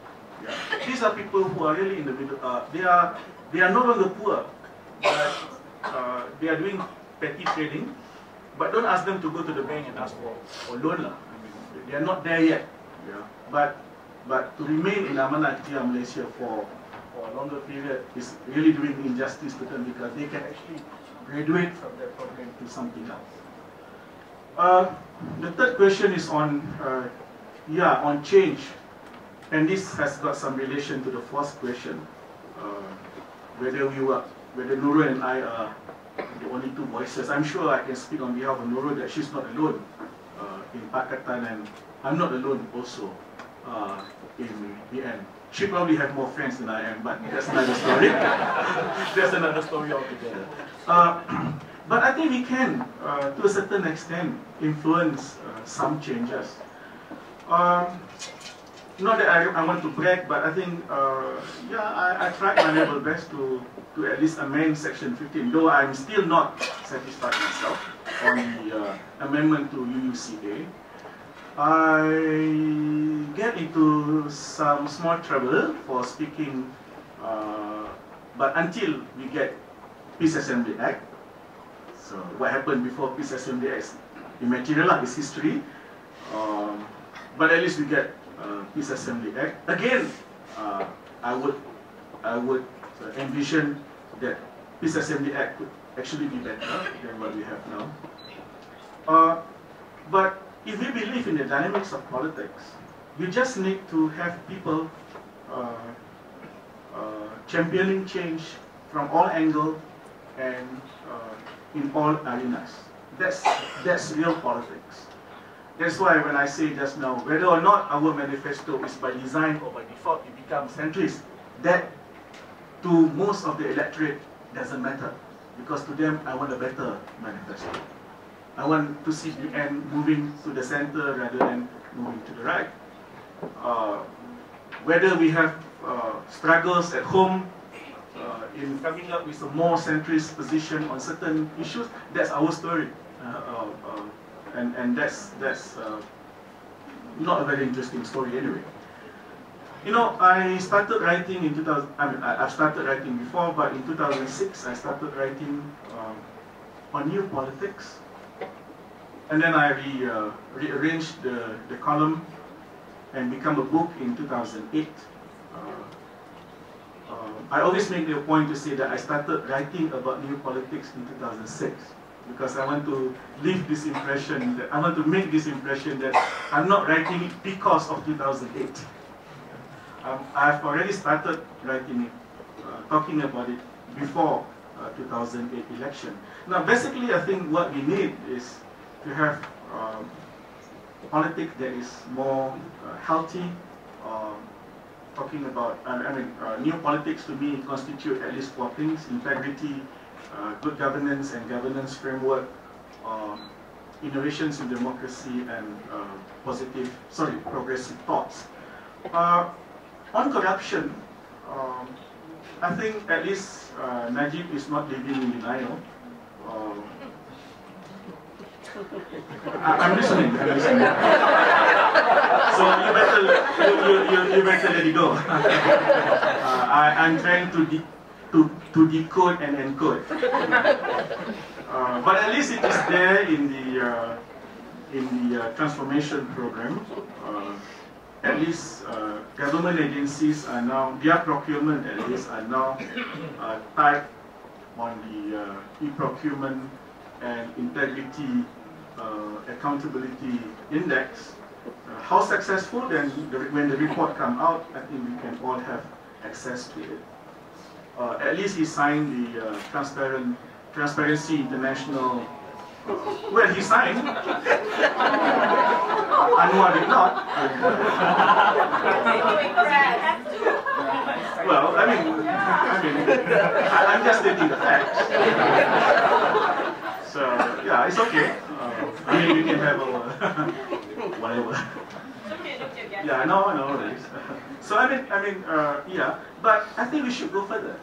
Yeah. These are people who are really in the middle. They are no longer poor, but they are doing petty trading. But don't ask them to go to the bank and ask for loan. I mean, they are not there yet. Yeah. But to remain in Amanah Ikhtiar Malaysia for a longer period is really doing injustice to them, because they can actually graduate from that program to something else. The third question is on change. And this has got some relation to the fourth question, whether Nurul and I are the only two voices. I'm sure I can speak on behalf of Nurul that she's not alone in Pakatan, and I'm not alone also in BN. She probably has more friends than I am, but that's another story. That's another story altogether. But I think we can, to a certain extent, influence some changes. Not that I want to brag, but I think, I tried my level best to at least amend Section 15, though I'm still not satisfied myself on the amendment to UUCA. I get into some small trouble for speaking, but until we get Peace Assembly Act. So what happened before Peace Assembly Act is immaterial, it's history. But at least we get Peace Assembly Act. Again, I would envision that Peace Assembly Act could actually be better than what we have now. But if we believe in the dynamics of politics, you just need to have people championing change from all angles and in all arenas. That's real politics. That's why when I say just now, whether or not our manifesto is by design or by default it becomes centrist, that to most of the electorate doesn't matter, because to them I want a better manifesto. I want to see the end moving to the center rather than moving to the right. Whether we have struggles at home in coming up with a more centrist position on certain issues, that's our story. And that's not a very interesting story anyway. You know, I started writing in 2000. I mean, I've started writing before, but in 2006 I started writing on new politics, and then I rearranged the column and become a book in 2008. I always make the point to say that I started writing about new politics in 2006. Because I want to leave this impression, I want to make this impression that I'm not writing it because of 2008. I've already started writing it, talking about it before 2008 election. Now basically I think what we need is to have politics that is more healthy. Talking about, new politics to me constitute at least four things: integrity, good governance and governance framework, innovations in democracy, and progressive thoughts. On corruption, I think at least Najib is not living in denial. I'm listening. So you better let it go. I'm trying to decode and encode. But at least it is there in the transformation program. At least government agencies are now, their procurement at least are now tied on the e-procurement and integrity accountability index. How successful? Then when the report comes out, I think we can all have access to it. At least he signed the Transparency International Well, he signed. Anwar did not. Well, I'm just stating the facts. So, yeah, it's okay. We can have a whatever. Yeah, no, worries. So, yeah, but I think we should go further.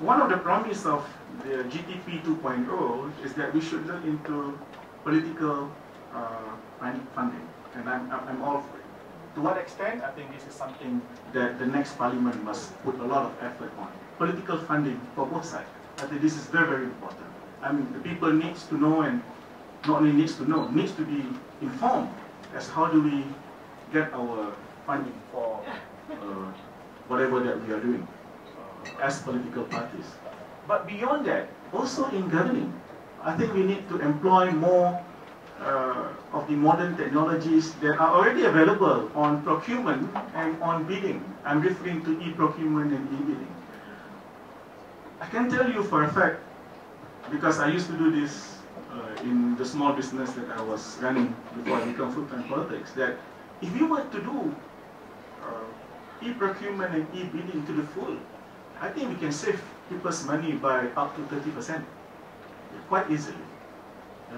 One of the promise of the GTP 2.0 is that we should look into political funding, and I'm all for it. To what extent? I think this is something that the next parliament must put a lot of effort on. Political funding for both sides. I think this is very, very important. The people needs to know, and not only needs to know, needs to be informed as how do we get our funding for whatever that we are doing as political parties. But beyond that, also in governing, I think we need to employ more of the modern technologies that are already available on procurement and on bidding. I'm referring to e-procurement and e-bidding. I can tell you for a fact, because I used to do this in the small business that I was running before I became full-time politics, that if you were to do e-procurement and e-bidding to the full, I think we can save people's money by up to 30%, quite easily.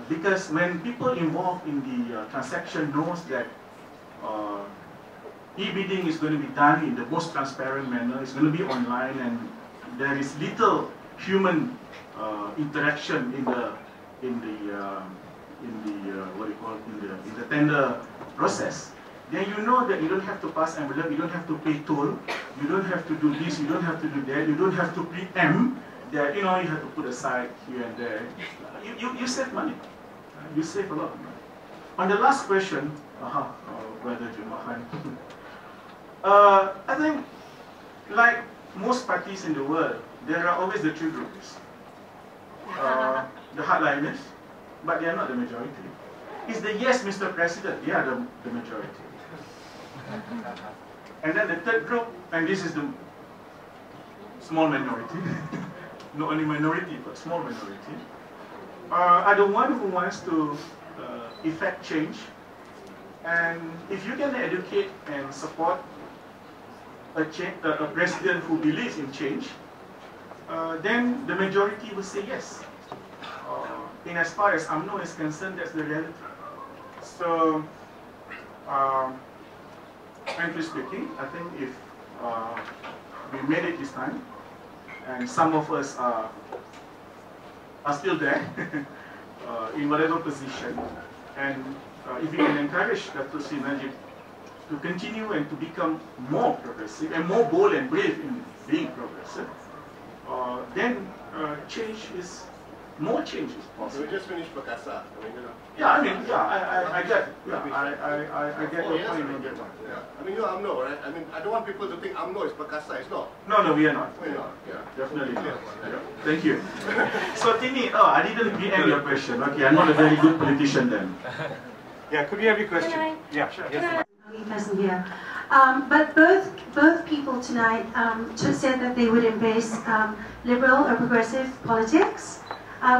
Because when people involved in the transaction knows that e-bidding is going to be done in the most transparent manner, it's going to be online, and there is little human interaction in the tender process, then you know that you don't have to pass envelope, you don't have to pay toll, you don't have to do this, you don't have to do that, you don't have to preempt that, you have to put aside here and there. You save money. You save a lot of money. On the last question, Brother Jumahan, I think, like most parties in the world, there are always the three groups. The hardliners, but they are not the majority. It's the yes, Mr. President, they are the majority. And then the third group, and this is the small minority, not only minority, but small minority, are the one who wants to effect change. And if you can educate and support a president who believes in change, then the majority will say yes. In as far as UMNO is concerned, that's the reality. So, frankly speaking, I think if we made it this time, and some of us are still there in whatever position, and if we can encourage Datuk Sri Najib to continue and to become more progressive and more bold and brave in being progressive, then more change is possible. So we just finished Perkasa. Yeah, I get your point on that one. Yeah. You're UMNO, right? I don't want people to think UMNO is Perkasa. It's not. No, we are not. We're not. Yeah, definitely not. Yeah. Thank you. So, Tini, I didn't preempt your question. Okay, I'm not a very good politician then. Yeah, could we have your question? Yeah, sure. Yes. Present here. But both people tonight just said that they would embrace liberal or progressive politics.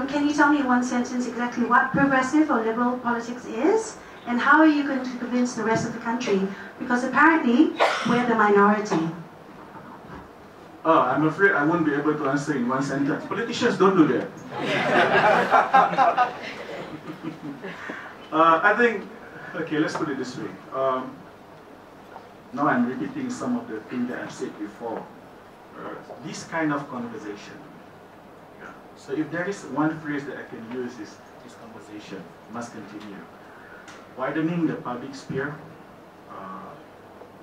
Can you tell me in one sentence exactly what progressive or liberal politics is? And how are you going to convince the rest of the country? Because apparently, we're the minority. I'm afraid I won't be able to answer in one sentence. Politicians don't do that. I think, okay, let's put it this way. Now I'm repeating some of the things that I've said before. This kind of conversation. So if there is one phrase that I can use is this conversation must continue. Widening the public sphere,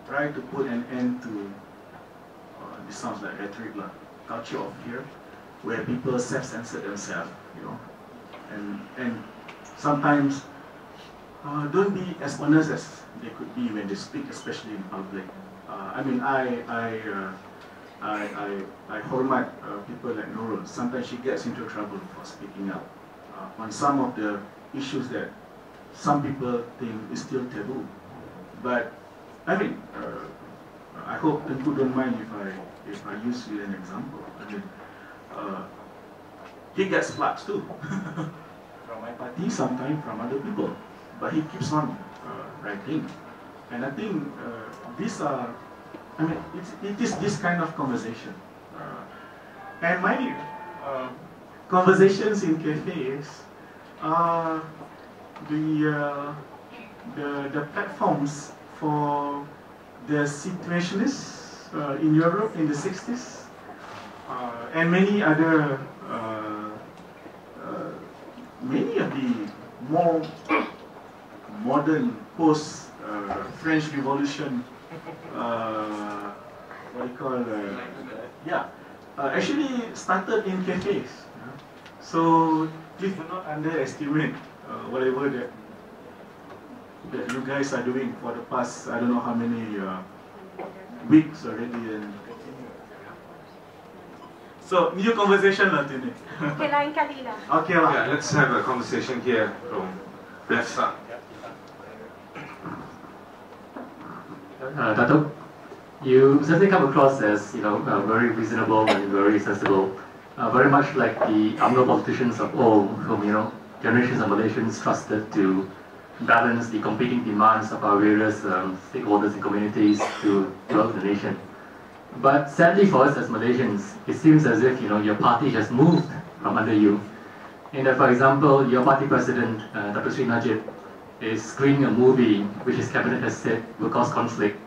try to put an end to, this sounds like rhetoric, culture of fear, where people self-censor themselves, and sometimes don't be as honest as they could be when they speak, especially in public. I hormat people like Nurul. Sometimes she gets into trouble for speaking up on some of the issues that some people think is still taboo. But I hope Tengku don't mind if I use you an example. He gets flags too. my party, sometimes from other people. But he keeps on writing. And I think these are, I mean, it is this kind of conversation. And my conversations in cafes are the platforms for the situationists in Europe in the 60s and many other, many of the more modern post-French Revolution, what do you call, actually started in cafes. So please do not underestimate whatever that you guys are doing for the past, I don't know how many weeks already. And so, new conversation lah today. Okay, lain kali lah. Okay lah. Yeah, let's have a conversation here from left side. Datuk, you certainly come across as, very reasonable and very sensible. Very much like the UMNO politicians of old, whom, generations of Malaysians trusted to balance the competing demands of our various stakeholders and communities to develop the nation. But sadly for us as Malaysians, it seems as if your party has moved from under you. And that, for example, your party president, Dr. Sri Najib, is screening a movie which his cabinet has said will cause conflict.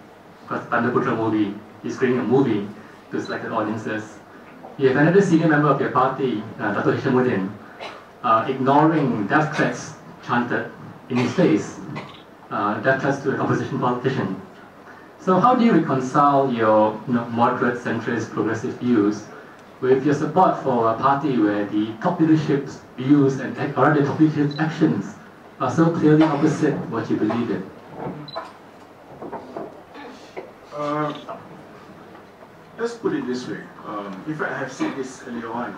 Because the Tanda Putra movie, he's screening a movie to selected audiences. You have another senior member of your party, Datuk Hishamuddin, ignoring death threats chanted in his face, death threats to an opposition politician. So how do you reconcile your moderate, centrist, progressive views with your support for a party where the top leadership's views and the top leadership's actions are so clearly opposite what you believe in? Let's put it this way. In fact, I have said this earlier on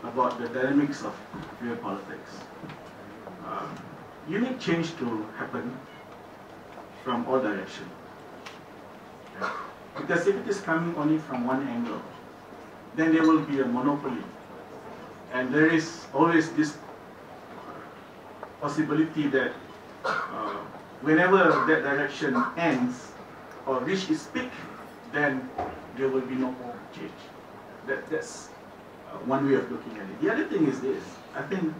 about the dynamics of real politics. You need change to happen from all directions. Because if it is coming only from one angle, then there will be a monopoly. And there is always this possibility that whenever that direction ends or reaches its peak, then there will be no more change. That's one way of looking at it. The other thing is this. I think,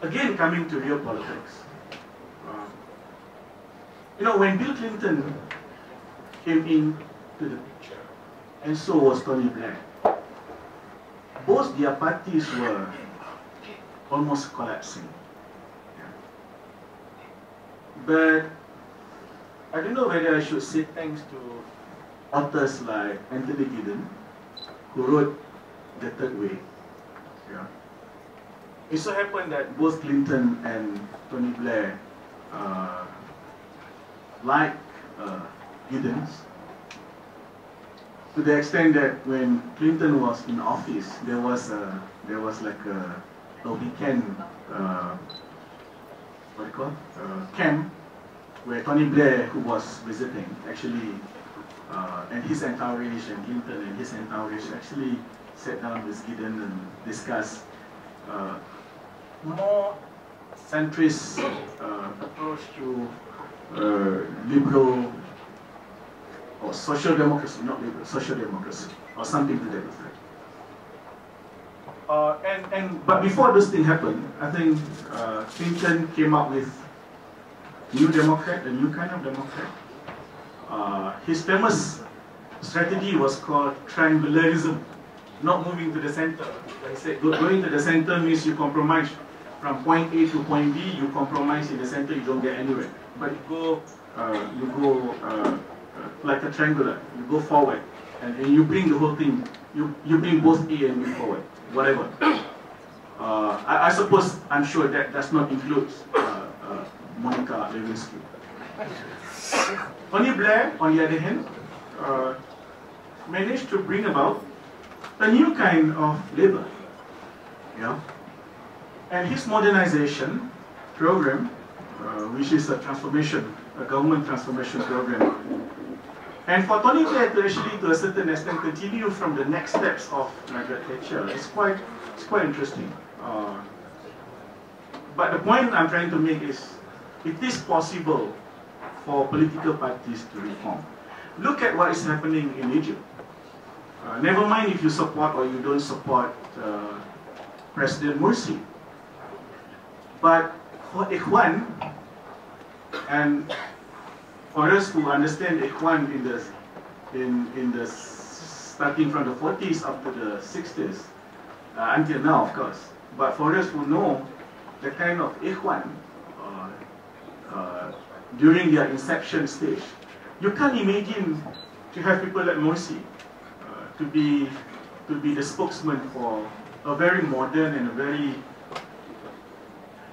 again, coming to real politics, when Bill Clinton came into the picture, and so was Tony Blair, both their parties were almost collapsing. But I don't know whether I should say thanks to authors like Anthony Giddens, who wrote The Third Way. It so happened that both Clinton and Tony Blair, like Giddens, to the extent that when Clinton was in office, there was like a weekend, camp where Tony Blair, who was visiting, actually, and his entourage, and Clinton and his entourage actually sat down with Giddens and discussed more centrist approach to liberal or social democracy, not liberal, social democracy, or something to that effect. But before this thing happened, I think Clinton came up with New Democrat, a new kind of Democrat. His famous strategy was called triangularism, not moving to the center. He said going to the center means you compromise from point A to point B. You compromise in the center, you don't get anywhere. But you go like a triangular. You go forward, and you bring the whole thing. You bring both A and B forward, whatever. I suppose, I'm sure that does not include Monica Lewinsky. Tony Blair, on the other hand, managed to bring about a new kind of labor. And his modernization program, which is a government transformation program. And for Tony Blair to actually, to a certain extent, continue from the next steps of Margaret Thatcher, it's quite interesting. But the point I'm trying to make is, it is possible for political parties to reform. Look at what is happening in Egypt. Never mind if you support or you don't support President Morsi. But for Ikhwan, and for us who understand Ikhwan in the starting from the 40s up to the 60s, until now, of course. But for us who know the kind of Ikhwan during their inception stage, you can't imagine to have people like Morsi to be the spokesman for a very modern and a very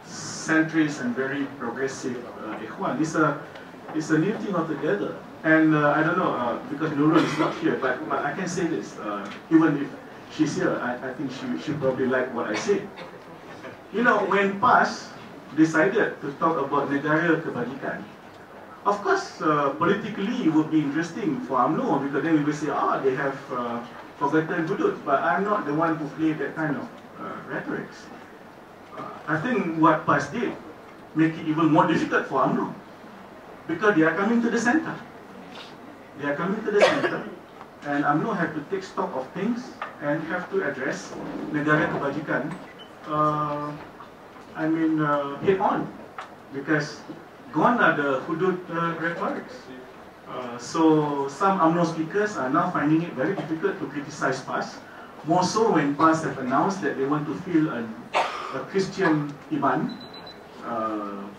centrist and very progressive Ikhwan. It's a new thing altogether. And I don't know, because Nurul is not here, but I can say this, even if she's here, I think she probably like what I say. You know, when PAS decided to talk about Negara Kebajikan, of course, politically it would be interesting for UMNO, because then we will say, they have forgotten hudud, but I'm not the one who played that kind of rhetoric. I think what PAS did make it even more difficult for UMNO, because they are coming to the center. They are coming to the center, and UMNO have to take stock of things and have to address Negara Kebajikan head on, because gone are the hudud rhetorics. So some UMNO speakers are now finding it very difficult to criticize PAS, more so when PAS have announced that they want to fill a Christian imam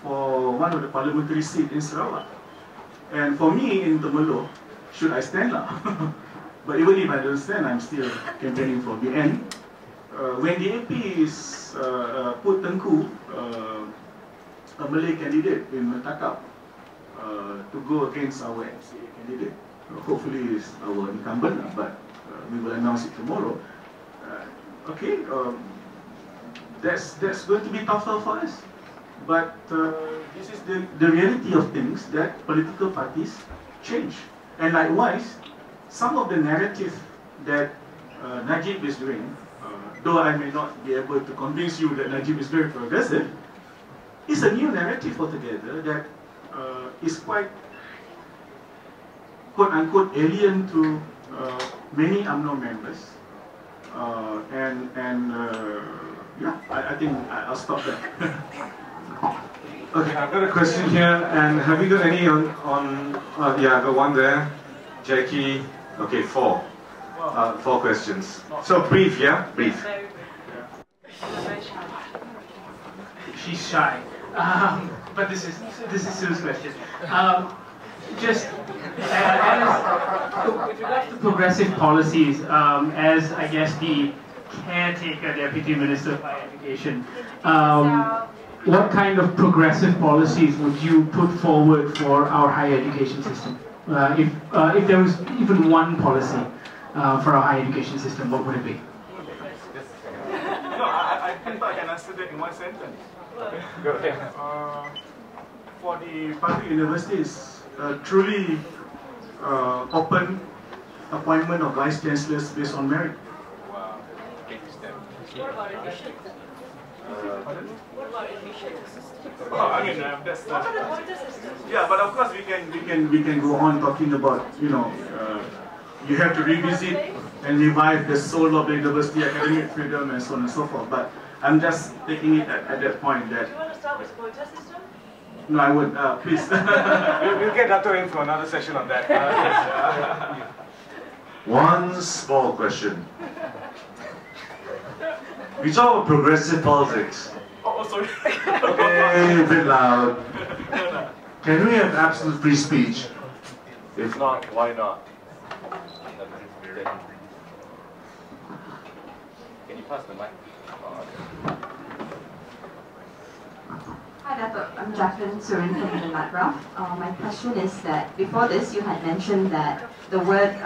for one of the parliamentary seats in Sarawak. And for me in Temerloh, should I stand lah? But even if I don't stand, I'm still campaigning for BN. When the AP is put Tengku, a Malay candidate in Mentakap, to go against our MCA candidate. Hopefully it's our incumbent, but we will announce it tomorrow. That's going to be tougher for us. But this is the reality of things, that political parties change. And likewise, some of the narrative that Najib is doing, though I may not be able to convince you that Najib is very progressive, is a new narrative altogether that is quite, quote-unquote, alien to many UMNO members. I think I'll stop there. Okay, I've got a question here, and have you got any yeah, I've got one there. Jackie, okay, four questions. So brief, yeah? Brief. She's shy. But this is Sue's question. Just with regards to progressive policies, as I guess the caretaker Deputy Minister of Higher Education, what kind of progressive policies would you put forward for our higher education system? If there was even one policy for our higher education system, what would it be? No, I thought I can answer that in one sentence. Go ahead. For the public universities, truly open appointment of vice chancellors based on merit. Wow. What about admission? What about admission? That's yeah, but of course we can go on talking about, you have to revisit and revive the soul of the university, academic freedom, and so on and so forth. But I'm just taking it at that point that. You want to start with quota system? No, I would. Please. We'll get Datuk in for another session on that. One small question. We talk about progressive politics. Oh, sorry. Okay, a bit loud. Can we have absolute free speech? If not, why not? Can you pass the mic? Hi Datuk, I'm Jacqueline Surin from the Nadraf. My question is that before this you had mentioned that the word,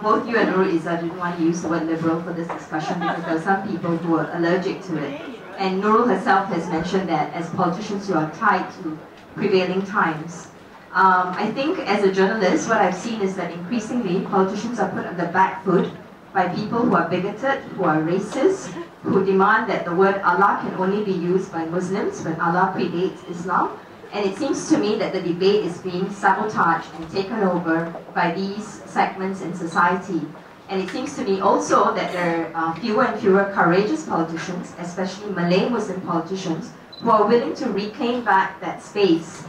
both you and Nurul Izzah didn't want to use the word liberal for this discussion because there are some people who are allergic to it. And Nurul herself has mentioned that as politicians you are tied to prevailing times. I think as a journalist what I've seen is that increasingly politicians are put on the back foot by people who are bigoted, who are racist, who demand that the word Allah can only be used by Muslims when Allah predates Islam. And it seems to me that the debate is being sabotaged and taken over by these segments in society. And it seems to me also that there are fewer and fewer courageous politicians, especially Malay Muslim politicians, who are willing to reclaim back that space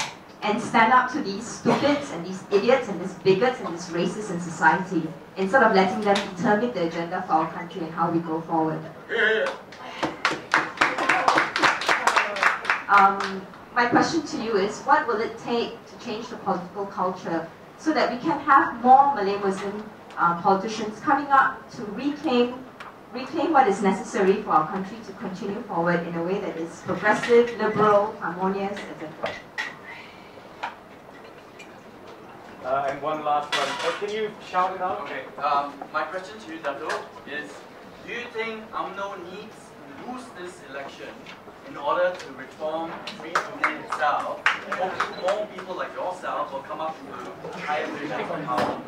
and stand up to these stupids and these idiots and these bigots and these racists in society, instead of letting them determine the agenda for our country and how we go forward. My question to you is, what will it take to change the political culture so that we can have more Malay Muslim politicians coming up to reclaim what is necessary for our country to continue forward in a way that is progressive, liberal, harmonious, etc. And one last one. Can you shout it out? Okay. My question to you, Datuk, is: do you think UMNO needs to lose this election in order to reform free union itself? Hopefully more people like yourself will come up to higher positions of power.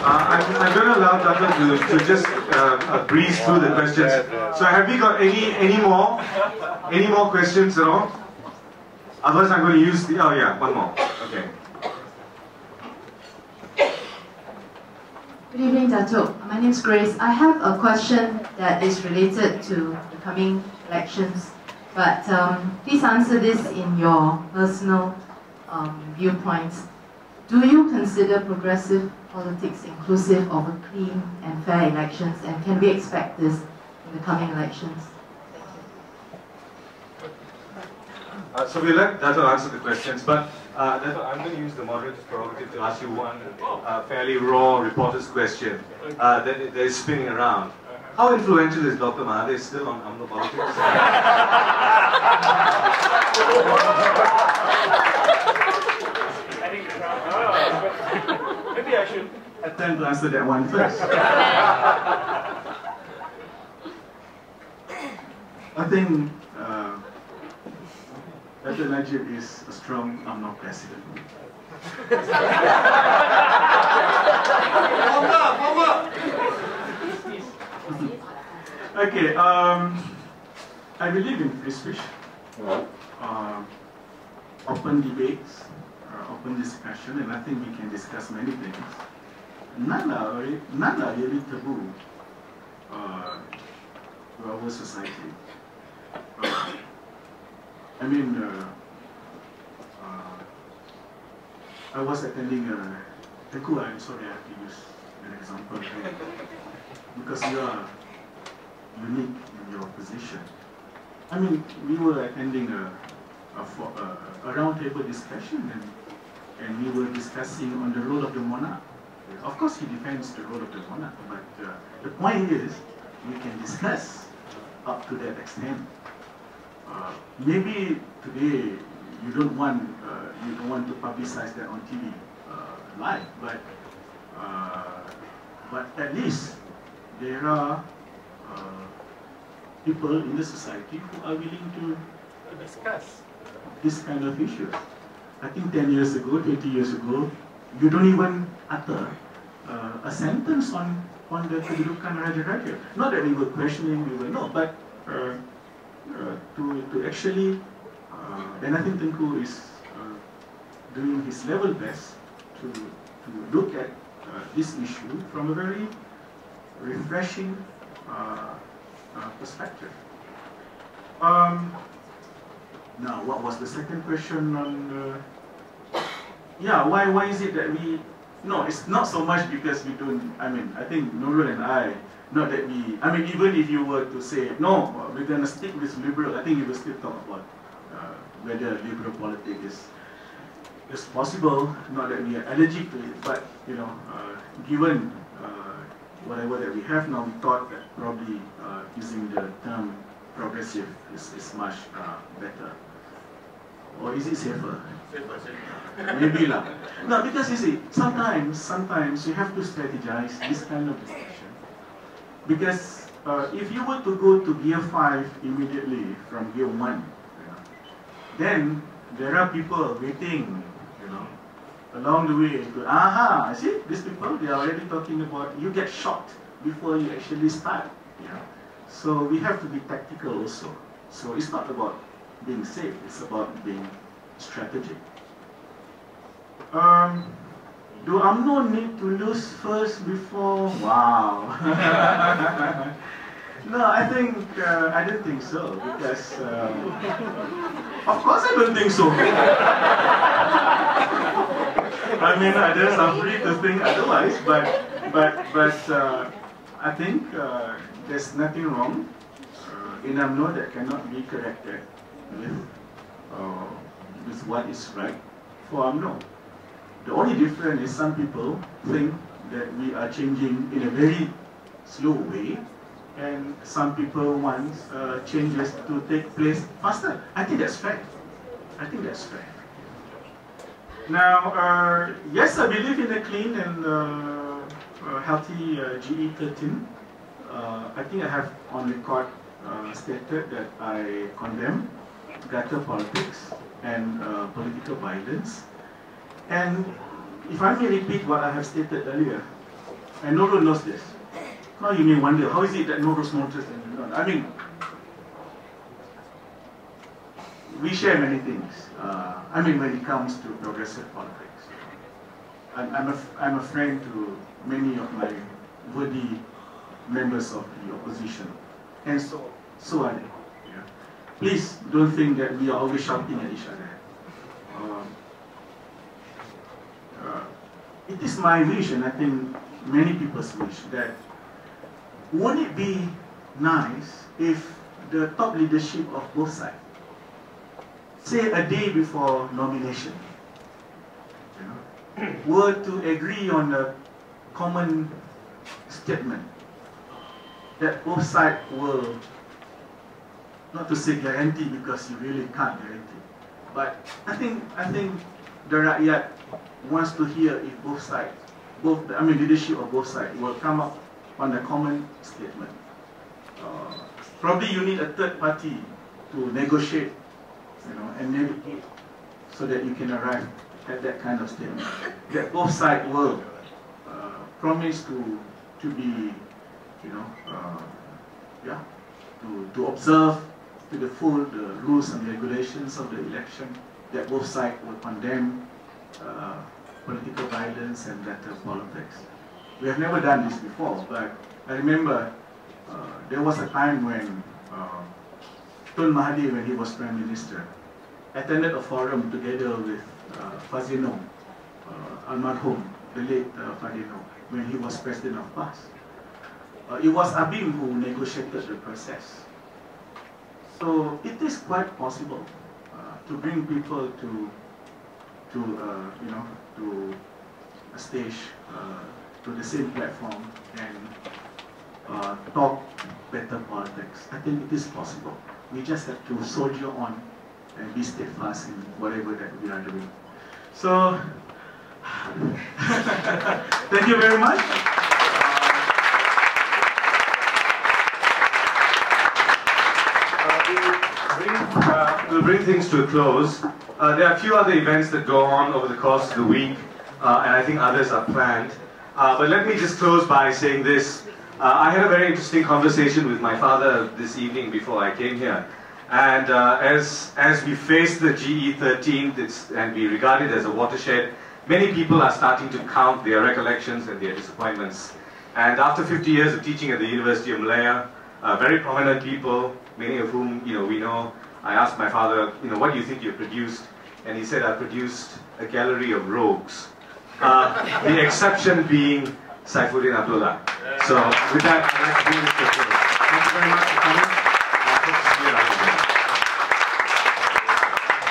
I'm going to allow Datuk to just breeze through the questions. So have we got any more questions at all? Otherwise I'm going to use the, oh yeah, one more. Okay. Good evening, Datuk. My name is Grace. I have a question that is related to the coming elections, but please answer this in your personal viewpoints. Do you consider progressive politics inclusive of a clean and fair elections, and can we expect this in the coming elections? So we'll let Dato answer the questions, but Dato, I'm going to use the moderator's prerogative to ask you one fairly raw reporter's question that is spinning around. How influential is Dr. Mahathir still on UMNO politics? Maybe I should attempt to answer that one first. I think Dr. Najib is a strong UMNO president. Okay, I believe in free speech, open debates, open discussion, and I think we can discuss many things. None are really taboo to our society. I mean, I was attending Eddin Khoo. I'm sorry I have to use an example here, because you are unique in your position. I mean, we were attending a roundtable discussion, and we were discussing on the role of the monarch. Of course, he defends the role of the monarch, but the point is, we can discuss up to that extent. Maybe today you don't want to publicize that on TV live, but at least there are people in the society who are willing to discuss this kind of issues. I think 10 years ago, 20 years ago, you don't even utter a sentence on the kedudukan Raja-Raja. Not that we were questioning, we were no, but to actually, and I think Tengku is doing his level best to look at this issue from a very refreshing perspective. Now, what was the second question on? Yeah, why is it that we? No, it's not so much because we don't. I mean, I think Nurul and I, not that we. I mean, even if you were to say no, we're gonna stick with liberal, I think you will still talk about whether liberal politics is possible. Not that we are allergic to it, but you know, given whatever that we have now, we thought that probably using the term progressive is much better. Or is it safer? Maybe lah. No, because you see, sometimes you have to strategize this kind of discussion. Because if you were to go to gear 5 immediately from gear 1, then there are people waiting, along the way, aha, see, these people, they are already talking about, you get shot before you actually start. Yeah. So we have to be tactical also. So it's not about being safe, it's about being strategic. Do UMNO need to lose first before? Wow. No, I don't think so, because of course I don't think so. I mean, others are free to think otherwise, but I think there's nothing wrong in UMNO that cannot be corrected with what is right for UMNO. The only difference is some people think that we are changing in a very slow way, and some people want changes to take place faster. I think that's fair. I think that's fair. Now, yes, I believe in a clean and healthy GE13. I think I have on record stated that I condemn gutter politics and political violence. And if I may repeat what I have stated earlier, and Nurul knows this. Now you may wonder, how is it that Nurul's more interested in Nurul? I mean, we share many things. I mean, when it comes to progressive politics. I'm a friend to many of my worthy members of the opposition. And so are they. Yeah. Please don't think that we are always shouting at each other. It is my wish, and I think many people's wish, that wouldn't it be nice if the top leadership of both sides, say a day before nomination, were to agree on a common statement that both sides will, not to say guarantee because you really can't guarantee, but I think the Rakyat wants to hear if both sides, leadership of both sides will come up on a common statement. Probably you need a third party to negotiate, and navigate so that you can arrive at that kind of statement. That both sides will promise to be, to observe to the full the rules and regulations of the election. That both sides will condemn political violence and gutter politics. We have never done this before, but I remember there was a time when Tun Mahathir, when he was Prime Minister, attended a forum together with Fazino, Almarhum, the late Fazino, when he was President of PAS. It was Abim who negotiated the process. So it is quite possible to bring people to a stage, to the same platform, and talk better politics. I think it is possible. We just have to soldier on and be steadfast in whatever that we are doing. So, thank you very much. We'll bring things to a close. There are a few other events that go on over the course of the week, and I think others are planned. But let me just close by saying this. I had a very interesting conversation with my father this evening before I came here. And as we face the GE13 and we regard it as a watershed, many people are starting to count their recollections and their disappointments. And after 50 years of teaching at the University of Malaya, very prominent people, many of whom we know, I asked my father, what do you think you produced? And he said, I produced a gallery of rogues. The exception being Saifuddin Abdullah. So with that, I'd like to bring this to a close. Thank you very much.